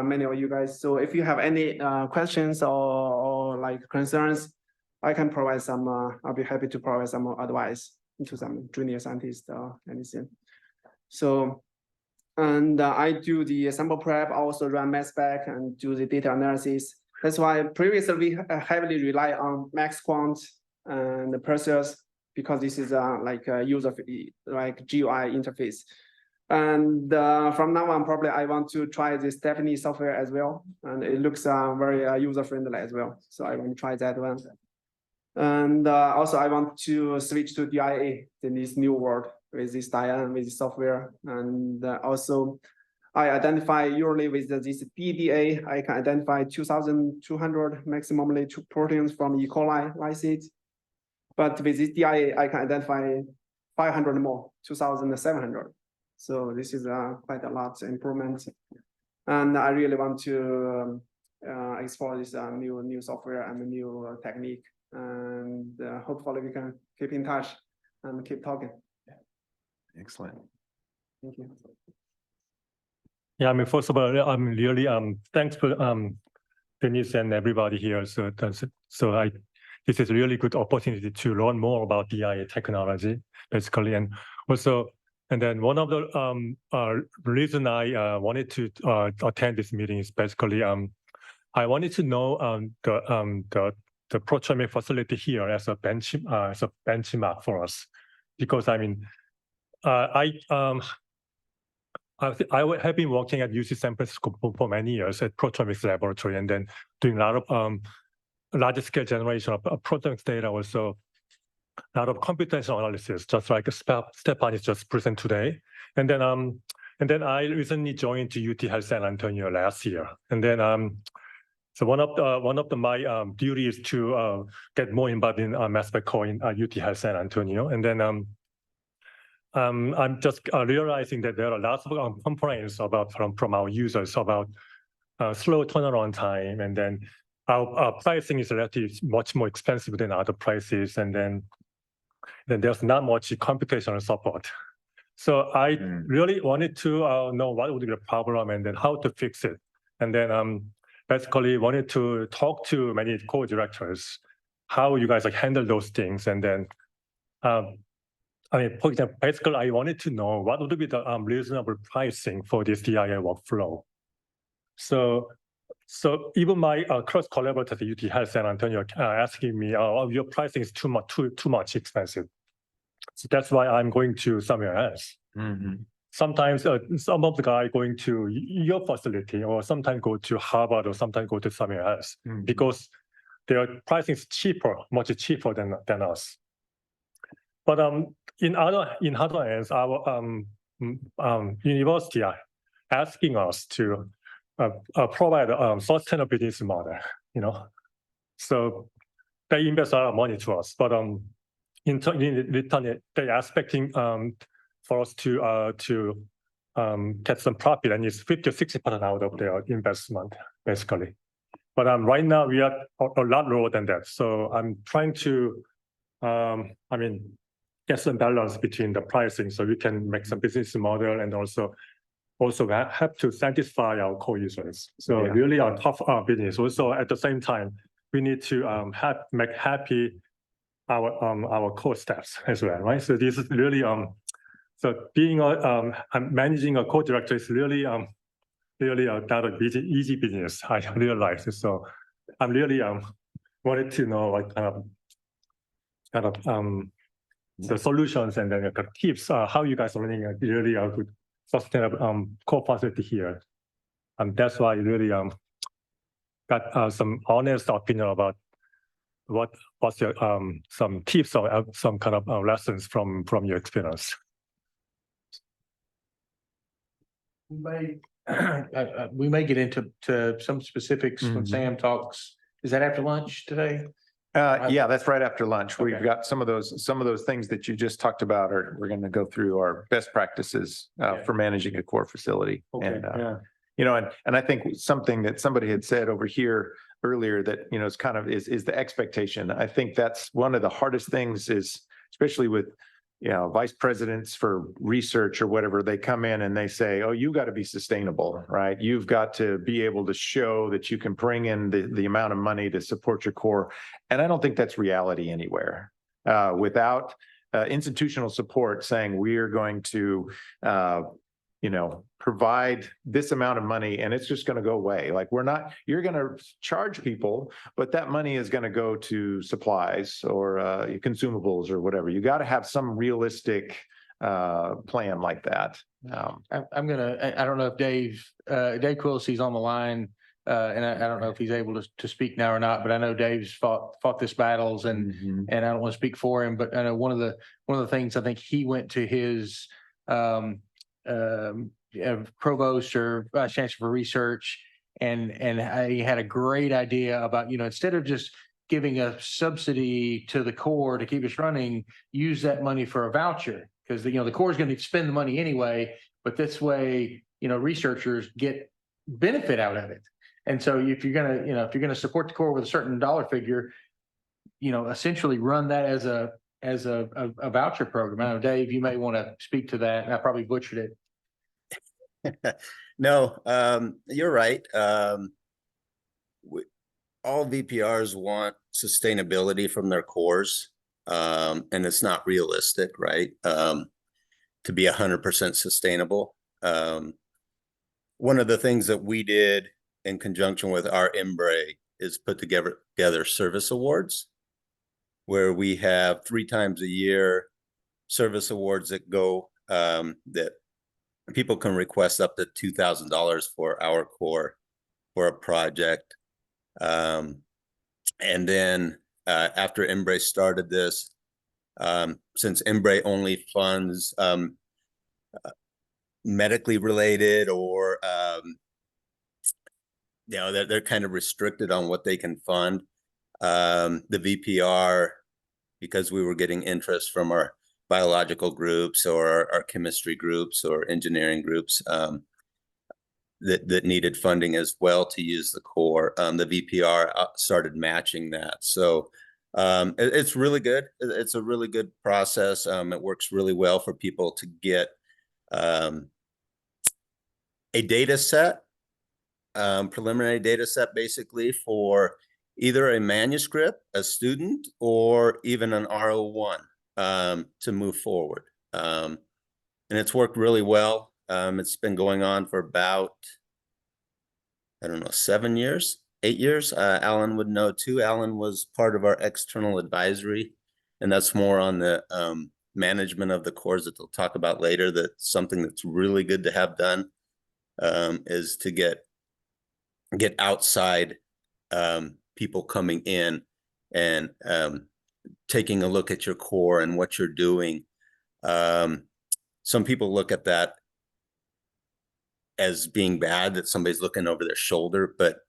many of you guys. So if you have any questions or like concerns, I can provide some, I'll be happy to provide some advice to some junior scientists or anything. So, and I do the sample prep, I also run mass spec and do the data analysis. That's why previously we heavily rely on MaxQuant and the Perseus, because this is like a user, like GUI interface. And from now on, probably I want to try the Stephanie software as well. And it looks very user-friendly as well. So I want to try that one. And also I want to switch to DIA in this new world with this DIA, with this software. And also I identify usually with this DDA, I can identify 2,200 maximally proteins from E. coli lysate. But with this DIA, I can identify 500 more, 2,700. So this is quite a lot improvement. And I really want to explore this new software and new technique. And hopefully we can keep in touch and keep talking. Excellent. Thank you. Yeah, I mean, first of all, I'm really thanks for Denise and everybody here. So this is a really good opportunity to learn more about DIA technology, basically, and also. And then one of the reason I wanted to attend this meeting is basically I wanted to know the Proteomics facility here as a benchmark for us, because I mean I have been working at UC San Francisco for many years at Proteomics laboratory, and then doing a lot of large scale generation of Proteomics data, also a lot of computational analysis, just like Stepan is just present today. And then I recently joined to UT Health San Antonio last year. And then so one of my duties to get more involved in mass spec in UT Health San Antonio. And then I'm just realizing that there are lots of complaints about from our users about slow turnaround time, and then our pricing is relatively much more expensive than other prices, and then there's not much computational support. So I really wanted to know what would be the problem and then how to fix it. And then basically wanted to talk to many co-directors, how you guys handle those things. And then, I mean, for example, basically I wanted to know what would be the reasonable pricing for this DIA workflow. So even my cross collaborators at UT Health San Antonio asking me, "Oh, your pricing is too much expensive." So that's why I'm going to somewhere else. Sometimes some of the guys going to your facility, or sometimes go to Harvard, or sometimes go to somewhere else, because their pricing is cheaper, much cheaper than us. But in other ends, our university are asking us to provide a sustainable business model, you know. So they invest a lot of money to us, but in return, they're expecting for us to get some profit, and it's 50 or 60% out of their investment, basically. But right now we are a lot lower than that. So I'm trying to, I mean, get some balance between the pricing, so we can make some business model, and also have to satisfy our core users. So really a tough business. Also at the same time, we need to make happy our core staffs as well, right? So this is really so being managing a co-director is really not a easy business. I realize. So I'm really wanted to know what kind of the solutions and then the tips, how you guys are running a really good sustainable core facility here. And that's why I really got some honest opinion about what's your some tips or some kind of lessons from your experience. We may get into some specifics when Sam talks. Is that after lunch today? Yeah, that's right after lunch. We've got some of those things that you just talked about. We're going to go through our best practices for managing a core facility. And you know, and I think something that somebody had said over here earlier that, you know, is kind of is the expectation. I think that's one of the hardest things, is especially with, you know, vice presidents for research or whatever. They come in and they say, "Oh, you got to be sustainable, right? You've got to be able to show that you can bring in the amount of money to support your core." And I don't think that's reality anywhere. Without institutional support saying we're going to, you know, provide this amount of money and it's just going to go away. Like you're going to charge people, but that money is going to go to supplies or consumables or whatever. You got to have some realistic plan like that. I don't know if Dave Quillisi's on the line, and I don't know if he's able to speak now or not, but I know Dave's fought this battles, and I don't want to speak for him, but I know one of the things, I think he went to his provost or vice chancellor for research, and he had a great idea about, you know, instead of just giving a subsidy to the Corps to keep us running, use that money for a voucher. Because, the Corps is going to spend the money anyway, but this way, researchers get benefit out of it. And so if you're going to support the Corps with a certain dollar figure, essentially run that as a voucher program. I know, Dave, you may want to speak to that. I probably butchered it. No, you're right. All VPRs want sustainability from their cores, and it's not realistic, right? To be 100% sustainable. One of the things that we did in conjunction with our Embray is put together service awards, where we have 3 times a year service awards that go that people can request up to $2,000 for our core for a project. And then after Embray started this, since Embray only funds medically related or they're kind of restricted on what they can fund. The VPR, because we were getting interest from our biological groups or our chemistry groups or engineering groups that needed funding as well to use the core, the VPR started matching that. So it's really good. It's a really good process. It works really well for people to get a data set, preliminary data set, basically for either a manuscript, a student, or even an R01 to move forward. And it's worked really well. It's been going on for about, 7 years, 8 years. Alan would know too. Alan was part of our external advisory, and that's more on the management of the cores that they'll talk about later. That's something that's really good to have done, is to get outside people coming in and taking a look at your core and what you're doing. Some people look at that as being bad, that somebody's looking over their shoulder, but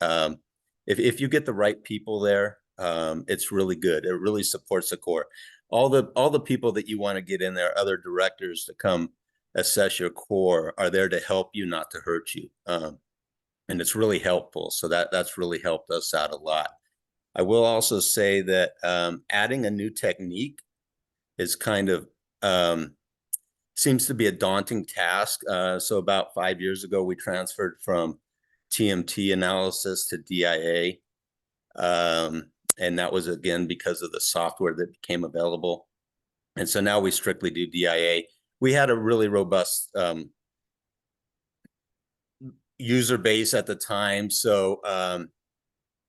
if you get the right people there, it's really good. It really supports the core. All the people that you want to get in there, other directors to come assess your core, are there to help you, not to hurt you. And it's really helpful. So that's really helped us out a lot. I will also say that adding a new technique is kind of seems to be a daunting task. So about 5 years ago, we transferred from TMT analysis to DIA. And that was, again, because of the software that became available. And so now we strictly do DIA. We had a really robust user base at the time. So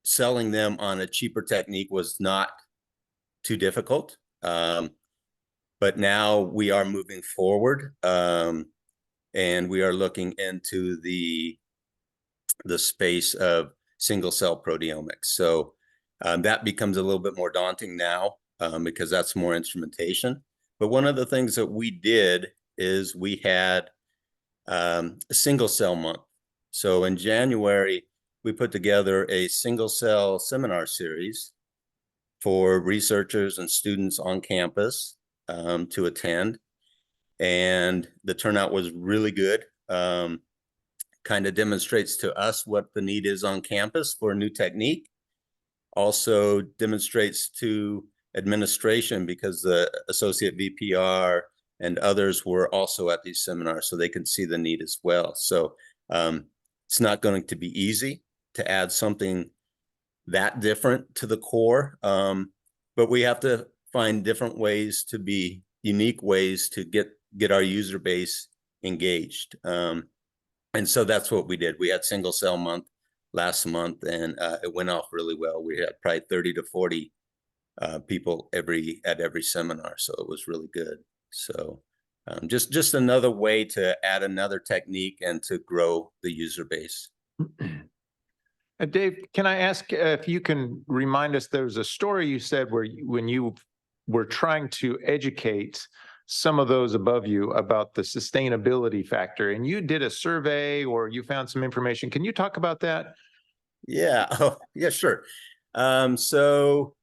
selling them on a cheaper technique was not too difficult. But now we are moving forward, and we are looking into the space of single cell proteomics. So that becomes a little bit more daunting now because that's more instrumentation. But one of the things that we did is we had a single cell month. So in January, we put together a single cell seminar series for researchers and students on campus to attend. And the turnout was really good. Kind of demonstrates to us what the need is on campus for a new technique. Also demonstrates to administration, because the associate VPR and others were also at these seminars, so they can see the need as well. So it's not going to be easy to add something that different to the core, but we have to find different ways to be unique ways to get our user base engaged. And so that's what we did. We had single cell month last month, and it went off really well. We had probably 30 to 40 people at every seminar, so it was really good. So just another way to add another technique and to grow the user base. Dave, can I ask if you can remind us, there was a story you said where when you were trying to educate some of those above you about the sustainability factor, and you did a survey or you found some information. Can you talk about that? Yeah, oh, yeah, sure. So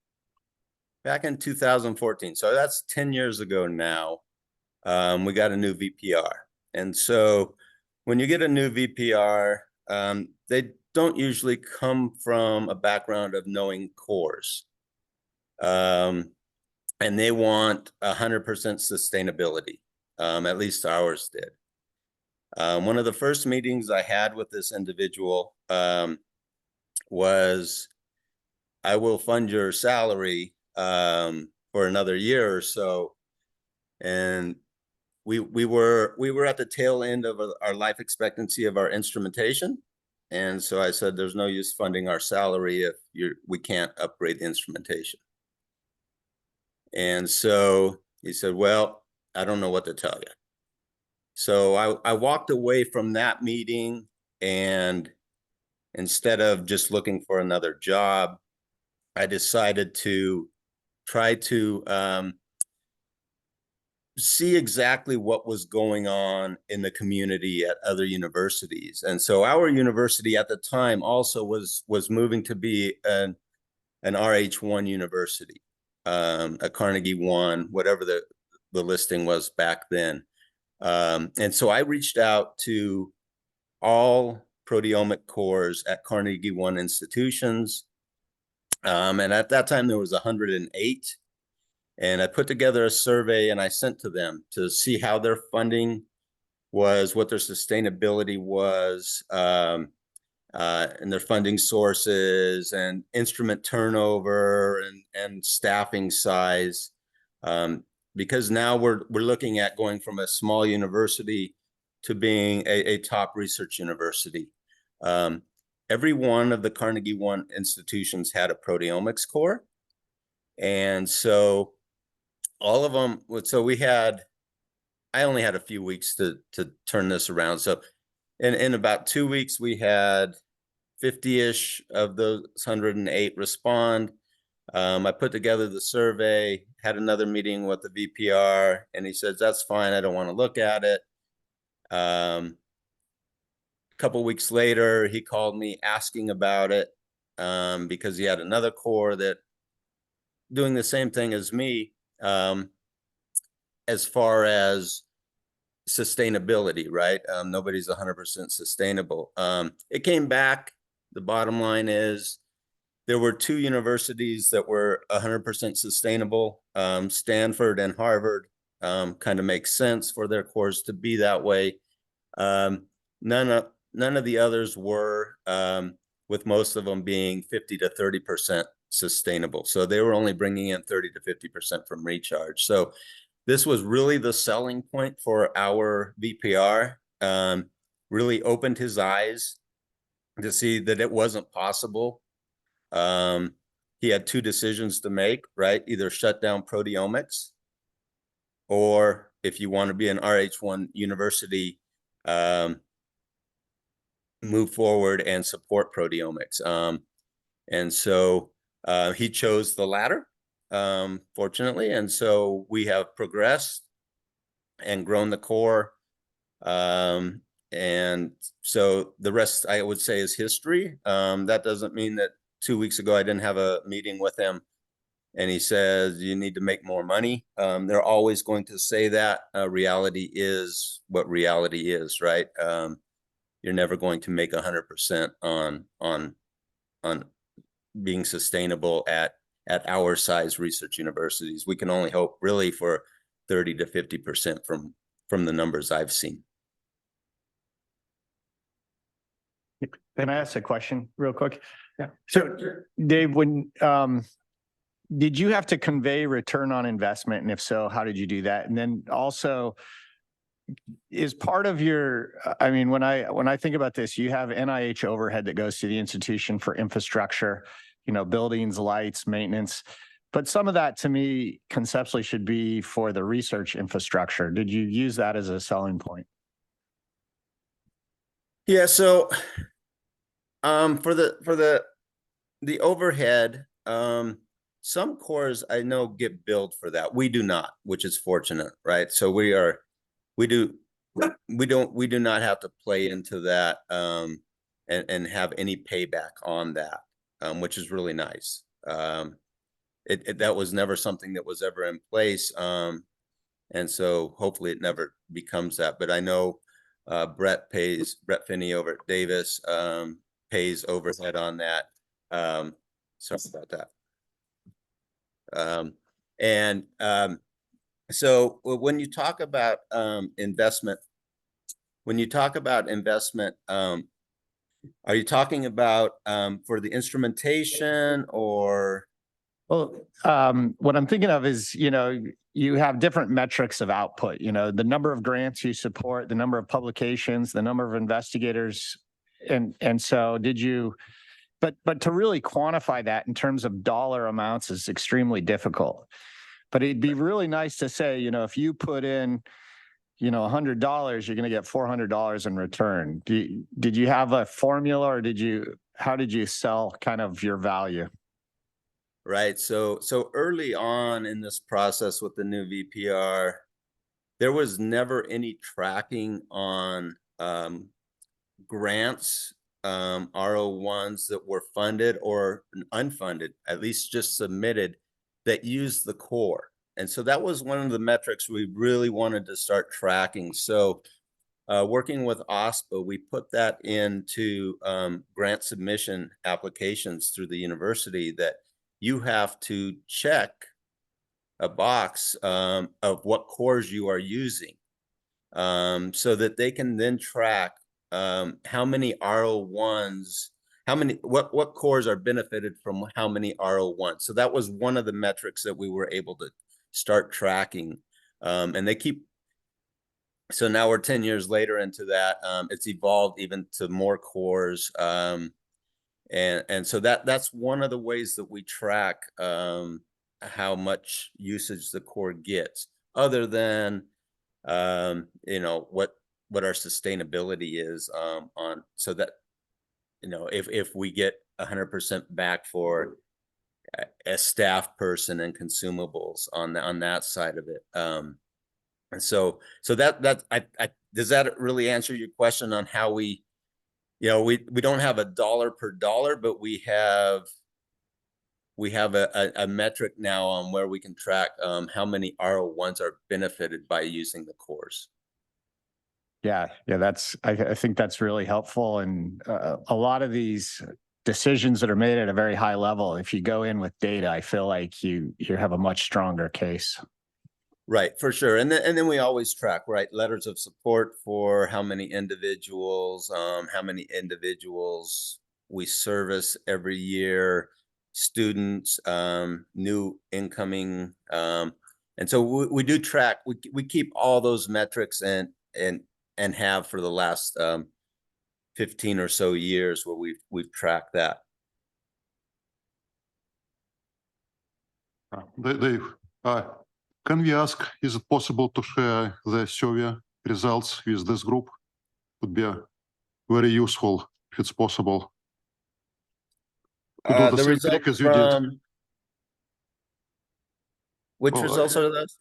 back in 2014. So that's 10 years ago now. We got a new VPR. And so when you get a new VPR, they don't usually come from a background of knowing cores. And they want 100% sustainability. At least ours did. One of the first meetings I had with this individual was, I will fund your salary for another year or so. And we were at the tail end of our life expectancy of our instrumentation. And so I said, there's no use funding our salary if we can't upgrade the instrumentation. And so he said, well, I don't know what to tell you. So I walked away from that meeting, and instead of just looking for another job, I decided to try to see exactly what was going on in the community at other universities. And so our university at the time also was moving to be an RH1 university, a Carnegie 1, whatever the listing was back then. And so I reached out to all proteomic cores at Carnegie 1 institutions. And at that time, there was 108. And I put together a survey and I sent to them to see how their funding was, what their sustainability was, and their funding sources and instrument turnover and staffing size. Because now we're looking at going from a small university to being a top research university. Every one of the Carnegie 1 institutions had a proteomics core. And so all of them, so I only had a few weeks to turn this around. So in about 2 weeks, we had 50-ish of those 108 respond. I put together the survey, had another meeting with the VPR, and he says, that's fine, I don't want to look at it. A couple weeks later, he called me asking about it because he had another core that doing the same thing as me as far as sustainability, right? Nobody's 100% sustainable. It came back. The bottom line is there were 2 universities that were 100% sustainable, Stanford and Harvard. Kind of makes sense for their cores to be that way. None of the others were, with most of them being 50 to 30% sustainable. So they were only bringing in 30 to 50% from recharge. So this was really the selling point for our VPR. Really opened his eyes to see that it wasn't possible. He had 2 decisions to make, right? Either shut down proteomics, or if you want to be an RH1 university, move forward and support proteomics. And so he chose the latter, fortunately. And so we have progressed and grown the core. And so the rest, I would say, is history. That doesn't mean that 2 weeks ago I didn't have a meeting with him and he says, you need to make more money. They're always going to say that. Reality is what reality is, right? You're never going to make 100% on being sustainable at our size research universities. We can only hope really for 30 to 50% from the numbers I've seen. Can I ask a question real quick? Yeah. So Dave, when did you have to convey return on investment? And if so, how did you do that? And then also, is part of your, I mean, when I think about this, you have NIH overhead that goes to the institution for infrastructure, buildings, lights, maintenance. But some of that to me conceptually should be for the research infrastructure. Did you use that as a selling point? Yeah, so for the overhead, some cores I know get billed for that. We do not, which is fortunate, right? So we do not have to play into that and have any payback on that, which is really nice. that was never something that was ever in place. And so hopefully it never becomes that. But I know Brett Finney over at Davis pays overhead on that. Sorry about that. So when you talk about investment, are you talking about for the instrumentation or? Well, what I'm thinking of is, you have different metrics of output, the number of grants you support, the number of publications, the number of investigators. And so but to really quantify that in terms of dollar amounts is extremely difficult. But it'd be really nice to say, if you put in, $100, you're going to get $400 in return. Did you have a formula, or how did you sell kind of your value? Right. So early on in this process with the new VPR, there was never any tracking on grants, RO1s that were funded or unfunded, at least just submitted, that used the core. And so that was one of the metrics we really wanted to start tracking. So working with OSPA, we put that into grant submission applications through the university, that you have to check a box of what cores you are using, so that they can then track how many RO1s, what cores are benefited from how many RO1s. So that was one of the metrics that we were able to start tracking. And so now we're 10 years later into that. It's evolved even to more cores. And so that's one of the ways that we track how much usage the core gets, other than what our sustainability is on, so that if we get 100% back for a staff person and consumables on that side of it. And so that does that really answer your question on how we don't have a dollar per dollar, but we have a metric now on where we can track how many RO1s are benefited by using the cores. Yeah, I think that's really helpful. And a lot of these decisions that are made at a very high level, if you go in with data, I feel like you have a much stronger case. Right, for sure. And then we always track, right, letters of support for how many individuals we service every year, students, new incoming. And so we do track, we keep all those metrics and have for the last 15 or so years, where we've tracked that. Dave, can we ask, is it possible to share the survey results with this group? Would be very useful if it's possible. To do the same trick as you did. Which results are those?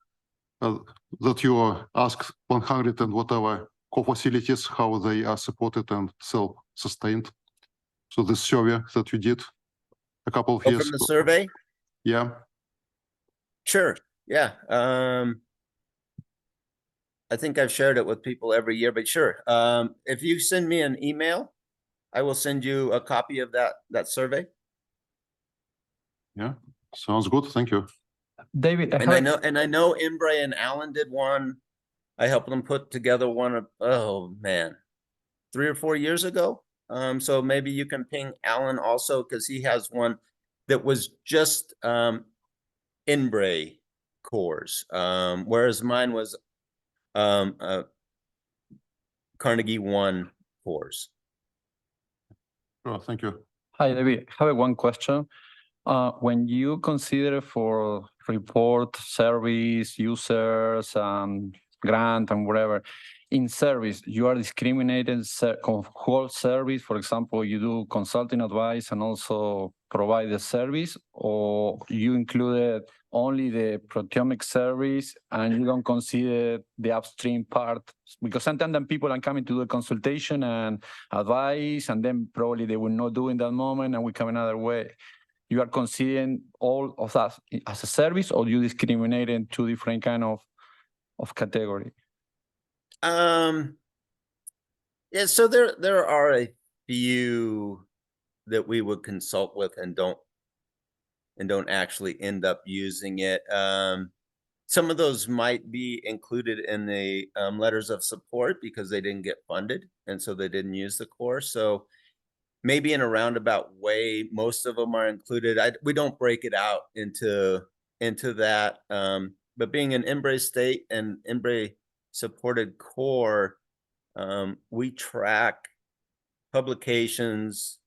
That you asked 100 and whatever co-facilities, how they are supported and self-sustained. So this survey that you did a couple of years from the survey? Yeah. Sure. Yeah. I think I've shared it with people every year, but sure. If you send me an email, I will send you a copy of that survey. Yeah, sounds good. Thank you. David, I know Imbre and Alan did one. I helped them put together one 3 or 4 years ago. So maybe you can ping Alan also, because he has one that was just Imbre cores, whereas mine was Carnegie One cores. Oh, thank you. Hi, David. I have one question. When you consider for report service, users, grant and whatever, in service, you are discriminating whole service. For example, you do consulting advice and also provide the service, or you included only the proteomics service and you don't consider the upstream part? Because sometimes people are coming to do a consultation and advice, and then probably they will not do in that moment, and we come another way. you are considering all of that as a service, or you discriminate in two different kind of category? Yeah, so there are a few that we would consult with and don't actually end up using it. Some of those might be included in the letters of support because they didn't get funded, and so they didn't use the course. So maybe in a roundabout way, most of them are included. We don't break it out into that. But being an Embrace state and Embrace supported core, we track publications,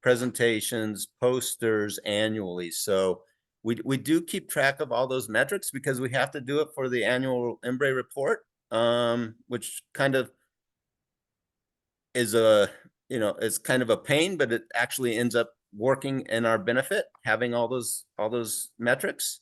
presentations, posters annually. So we do keep track of all those metrics because we have to do it for the annual Embrace report, which kind of is it's kind of a pain, but it actually ends up working in our benefit, having all those metrics.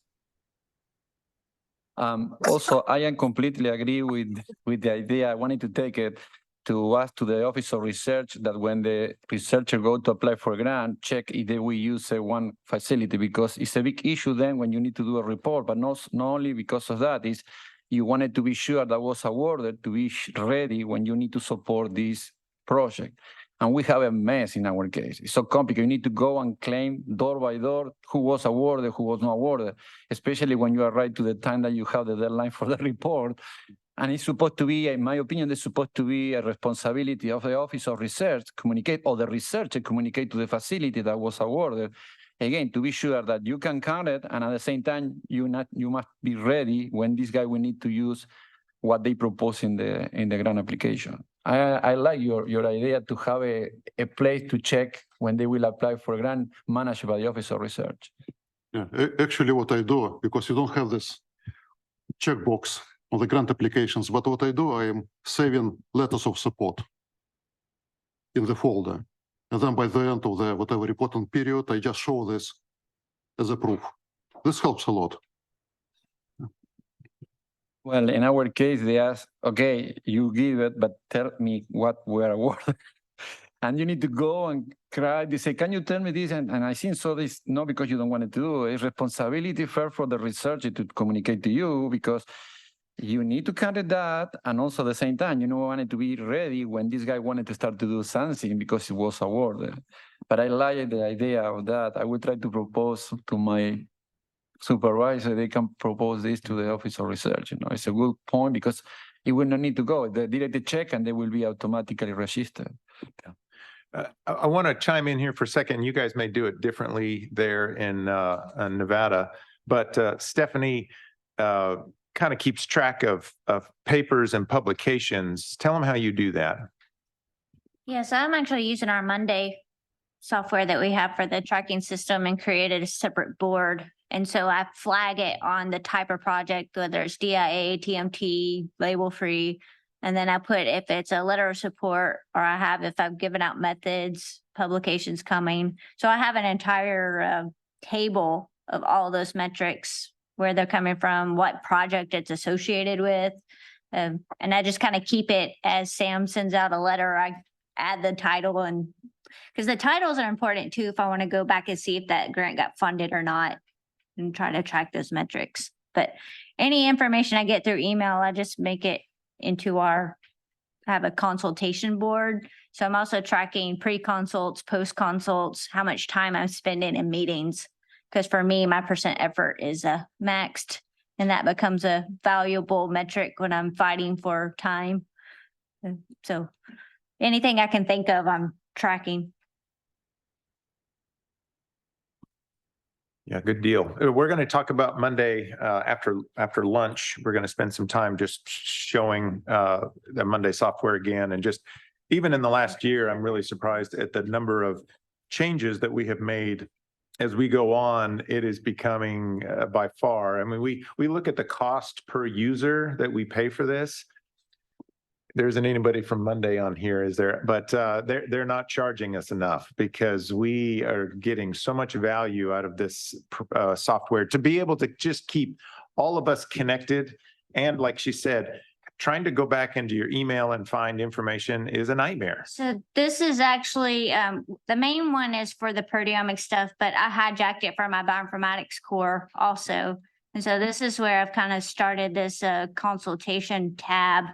Also, I am completely agree with the idea. I wanted to take it to ask to the Office of Research that when the researcher go to apply for a grant, check if they will use one facility, because it's a big issue then when you need to do a report, but not only because of that, is you wanted to be sure that was awarded to be ready when you need to support this project. And we have a mess in our case. It's so complicated. You need to go and claim door by door who was awarded, who was not awarded, especially when you are right to the time that you have the deadline for the report. And it's supposed to be, in my opinion, it's supposed to be a responsibility of the Office of Research, communicate, or the researcher communicate to the facility that was awarded. Again, to be sure that you can count it, and at the same time, you must be ready when this guy will need to use what they propose in the grant application. I like your idea to have a place to check when they will apply for a grant managed by the Office of Research. Yeah, actually what I do, because you don't have this checkbox on the grant applications, but what I do, I am saving letters of support in the folder. And then by the end of the whatever reporting period, I just show this as a proof. This helps a lot. Well, in our case, they ask, okay, you give it, but tell me what were awarded. And you need to go and cry. They say, can you tell me this? And I think so this, not because you don't want to do it. It's responsibility first for the researcher to communicate to you, because you need to counter that. And also at the same time, you wanted to be ready when this guy wanted to start to do something because it was awarded. But I like the idea of that. I will try to propose to my supervisor, they can propose this to the Office of Research. It's a good point because it will not need to go. They direct check and they will be automatically registered. Yeah. I want to chime in here for a second. You guys may do it differently there in Nevada, but Stephanie kind of keeps track of papers and publications. Tell them how you do that. Yes, I'm actually using our Monday software that we have for the tracking system and created a separate board. And so I flag it on the type of project, whether it's DIA, TMT, label free. And then I put if it's a letter of support, or if I've given out methods, publications coming. So I have an entire table of all those metrics, where they're coming from, what project it's associated with. And I just kind of keep it as Sam sends out a letter, I add the title, and because the titles are important too, if I want to go back and see if that grant got funded or not, and try to track those metrics. But any information I get through email, I just make it into I have a consultation board. So I'm also tracking pre-consults, post-consults, how much time I'm spending in meetings. Because for me, my percent effort is maxed, and that becomes a valuable metric when I'm fighting for time. So anything I can think of, I'm tracking. Yeah, good deal. We're going to talk about Monday after lunch. We're going to spend some time just showing the Monday software again. And just even in the last year, I'm really surprised at the number of changes that we have made. As we go on, it is becoming by far. I mean, we look at the cost per user that we pay for this. There isn't anybody from Monday on here, is there? But they're not charging us enough, because we are getting so much value out of this software to be able to just keep all of us connected. And like she said, trying to go back into your email and find information is a nightmare. So this is actually, the main one is for the proteomic stuff, but I hijacked it for my bioinformatics core also. And so this is where I've kind of started this consultation tab.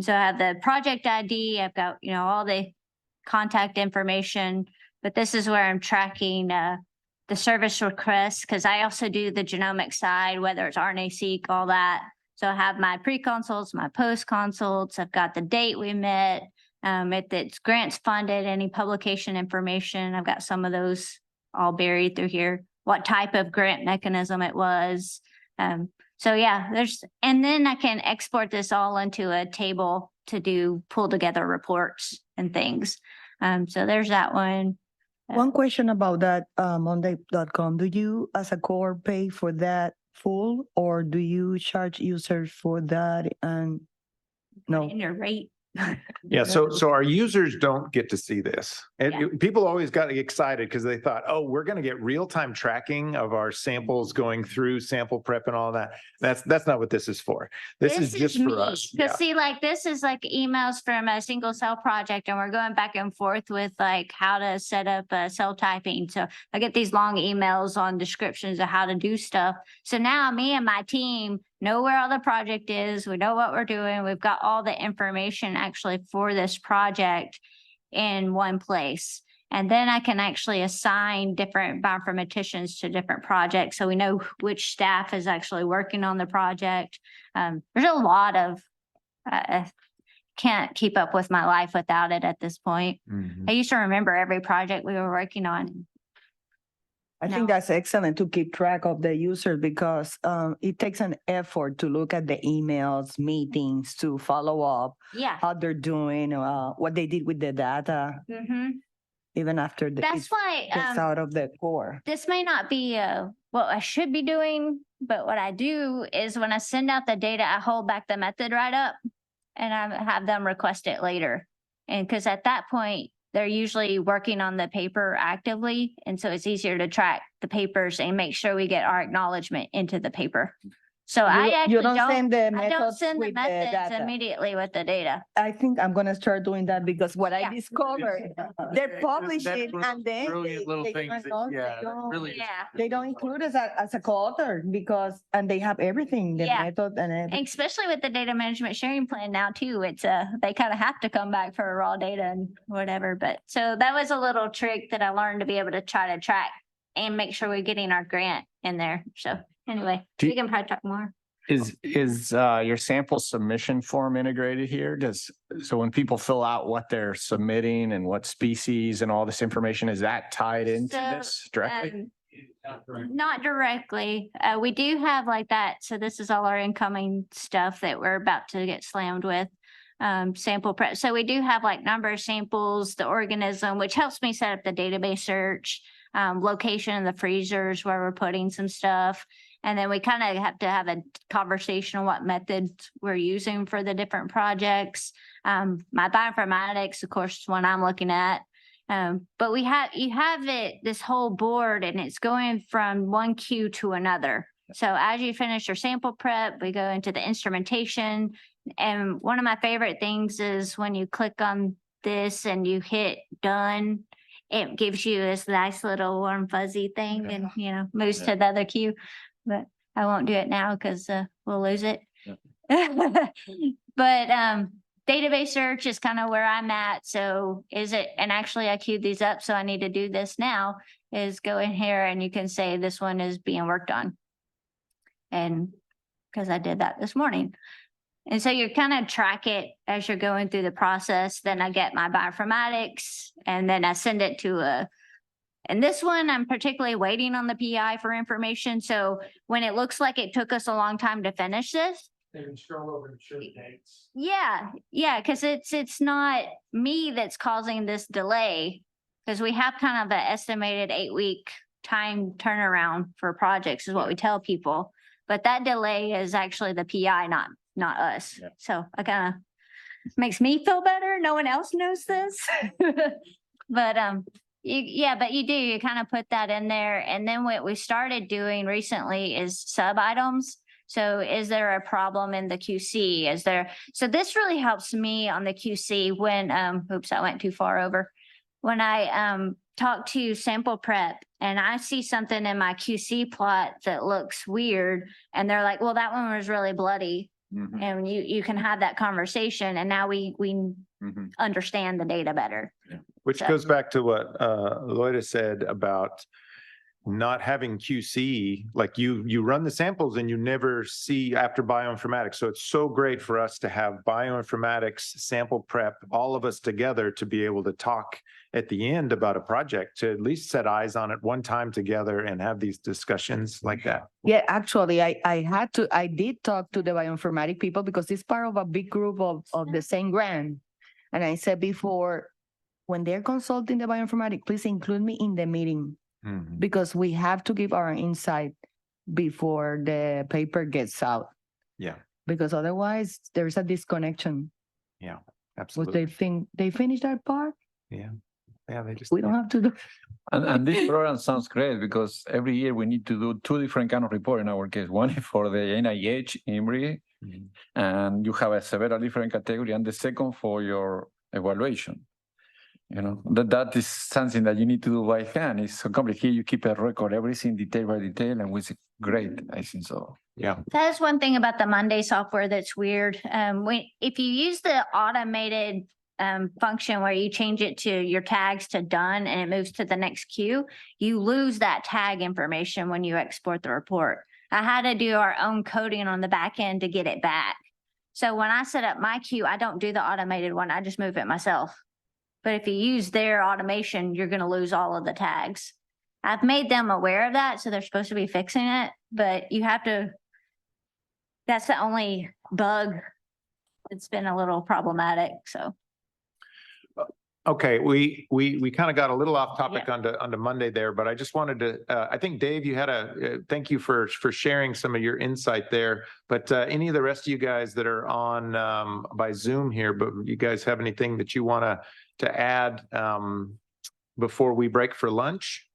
So I have the project ID, I've got, you know, all the contact information, but this is where I'm tracking the service requests, because I also do the genomic side, whether it's RNA-seq, all that. So I have my pre-consults, my post-consults, I've got the date we met, if it's grants funded, any publication information, I've got some of those all buried through here, what type of grant mechanism it was. So yeah, and then I can export this all into a table to pull together reports and things. So there's that one. One question about that, Monday.com, do you as a core pay for that full, or do you charge users for that? And no. In your rate. Yeah, so our users don't get to see this. And people always got excited because they thought, oh, we're going to get real-time tracking of our samples going through sample prep and all that. That's not what this is for. This is just for us. Because see, like this is like emails from a single cell project, and we're going back and forth with like how to set up cell typing. So I get these long emails on descriptions of how to do stuff. So now me and my team know where all the project is. We know what we're doing. We've got all the information actually for this project in one place. And then I can actually assign different bioinformaticians to different projects. So we know which staff is actually working on the project. There's a lot of, can't keep up with my life without it at this point. I used to remember every project we were working on. I think that's excellent to keep track of the user, because it takes an effort to look at the emails, meetings, to follow up Yeah. how they're doing, what they did with the data, even after That's why gets out of the core. this may not be what I should be doing, but what I do is when I send out the data, I hold back the method right up and I have them request it later. And because at that point, they're usually working on the paper actively. And so it's easier to track the papers and make sure we get our acknowledgement into the paper. So I actually don't send the I don't methods send the with the methods data. immediately with the data. I think I'm gonna start doing that, because what I discovered, they publish That's it and then brilliant little things that- really. they don't include us as a co-author, because, and they have everything, the Yeah. method and everything. Especially with the data management sharing plan now too, it's they kind of have to come back for raw data and whatever. But so that was a little trick that I learned to be able to try to track and make sure we're getting our grant in there. So anyway, we can probably talk more. Is your sample submission form integrated here? So when people fill out what they're submitting and what species and all this information, is that tied into this directly? Not directly. We do have like that. So this is all our incoming stuff that we're about to get slammed with. Sample prep. So we do have like number of samples, the organism, which helps me set up the database search, location of the freezers where we're putting some stuff. And then we kind of have to have a conversation on what methods we're using for the different projects. My bioinformatics, of course, is one I'm looking at. But you have this whole board, and it's going from one queue to another. So as you finish your sample prep, we go into the instrumentation. And one of my favorite things is when you click on this and you hit done, it gives you this nice little warm fuzzy thing and, moves to the other queue. But I won't do it now because we'll lose it. But database search is kind of where I'm at. So and actually I queued these up, so I need to do this now, is go in here and you can say this one is being worked on. And because I did that this morning. And so you kind of track it as you're going through the process. Then I get my bioinformatics and then I send it to and this one, I'm particularly waiting on the PI for information. So when it looks like it took us a long time to finish this. They can scroll over and show the dates. Yeah, because it's not me that's causing this delay. Because we have kind of an estimated 8-week time turnaround for projects is what we tell people. But that delay is actually the PI, not us. Yeah. So I kind of makes me feel better. No one else knows this. But but you kind of put that in there. And then what we started doing recently is sub items. So is there a problem in the QC? Is there, so this really helps me on the QC when, oops, I went too far over. When I talk to sample prep and I see something in my QC plot that looks weird, and they're like, well, that one was really bloody. And you can have that conversation, and now we understand the data better. Which So- goes back to what Loida said about not having QC, like you run the samples and you never see after bioinformatics. So it's so great for us to have bioinformatics, sample prep, all of us together to be able to talk at the end about a project, to at least set eyes on it one time together and have these discussions like that. Yeah, actually, I did talk to the bioinformatic people because it's part of a big group of the same grant. And I said before, when they're consulting the bioinformatic, please include me in the meeting because we have to give our insight before the paper gets out. Yeah. Because otherwise there's a disconnection. Yeah, Would absolutely. they think they finished that part? Yeah. Yeah, they just. We don't have to do. And this program sounds great because every year we need to do two different kind of report in our case. One is for the NIH, IMRI, and you have a several different category, and the second for your evaluation. You know, that is something that you need to do by hand. It's so complicated. You keep a record, everything detail by detail, and which is great. I think so. Yeah. That is one thing about the Monday software that's weird. If you use the automated function where you change it to your tags to done and it moves to the next queue, you lose that tag information when you export the report. I had to do our own coding on the back end to get it back. So when I set up my queue, I don't do the automated one. I just move it myself. But if you use their automation, you're going to lose all of the tags. I've made them aware of that, so they're supposed to be fixing it, but you have to, that's the only bug that's been a little problematic, so. Okay, we kind of got a little off topic onto Monday there, but I just wanted to, I think Dave, you had thank you for sharing some of your insight there. But any of the rest of you guys that are on by Zoom here, but you guys have anything that you want to add before we break for lunch?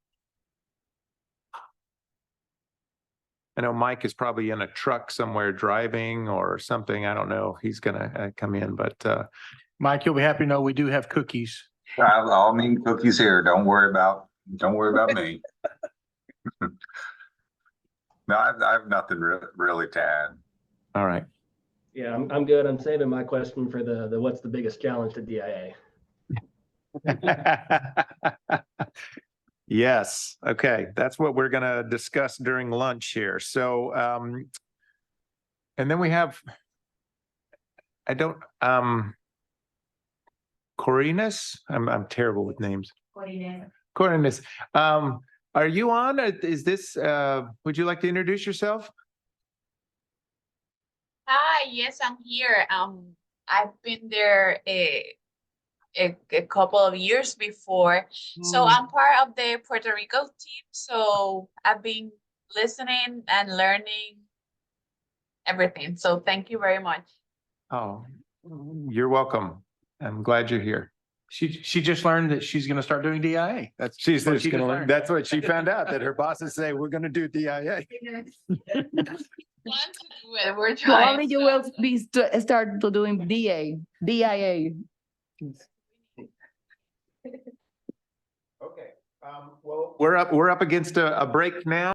I know Mike is probably in a truck somewhere driving or something. I don't know if he's gonna come in, but Mike, you'll be happy to know we do have cookies. I'll need cookies here. Don't worry about me. No, I have nothing really to add. All right. Yeah, I'm good. I'm saving my question for the what's the biggest challenge to DIA? Yes. Okay. That's what we're going to discuss during lunch here. So, and then we have, Corinas. I'm terrible with names. Corinas. Are you on? Is this, would you like to introduce yourself? Hi, yes, I'm here. I've been there a couple of years before. So I'm part of the Puerto Rico team. So I've been listening and learning everything. So thank you very much. Oh, you're welcome. I'm glad you're here. She just learned that she's going to start doing DIA. That's She's what she gonna just learn. learned. That's what she found out, that her bosses say, we're gonna do DIA. Want to do it. We're So trying. only you will be start to doing DIA. Okay. Well, we're up against a break now.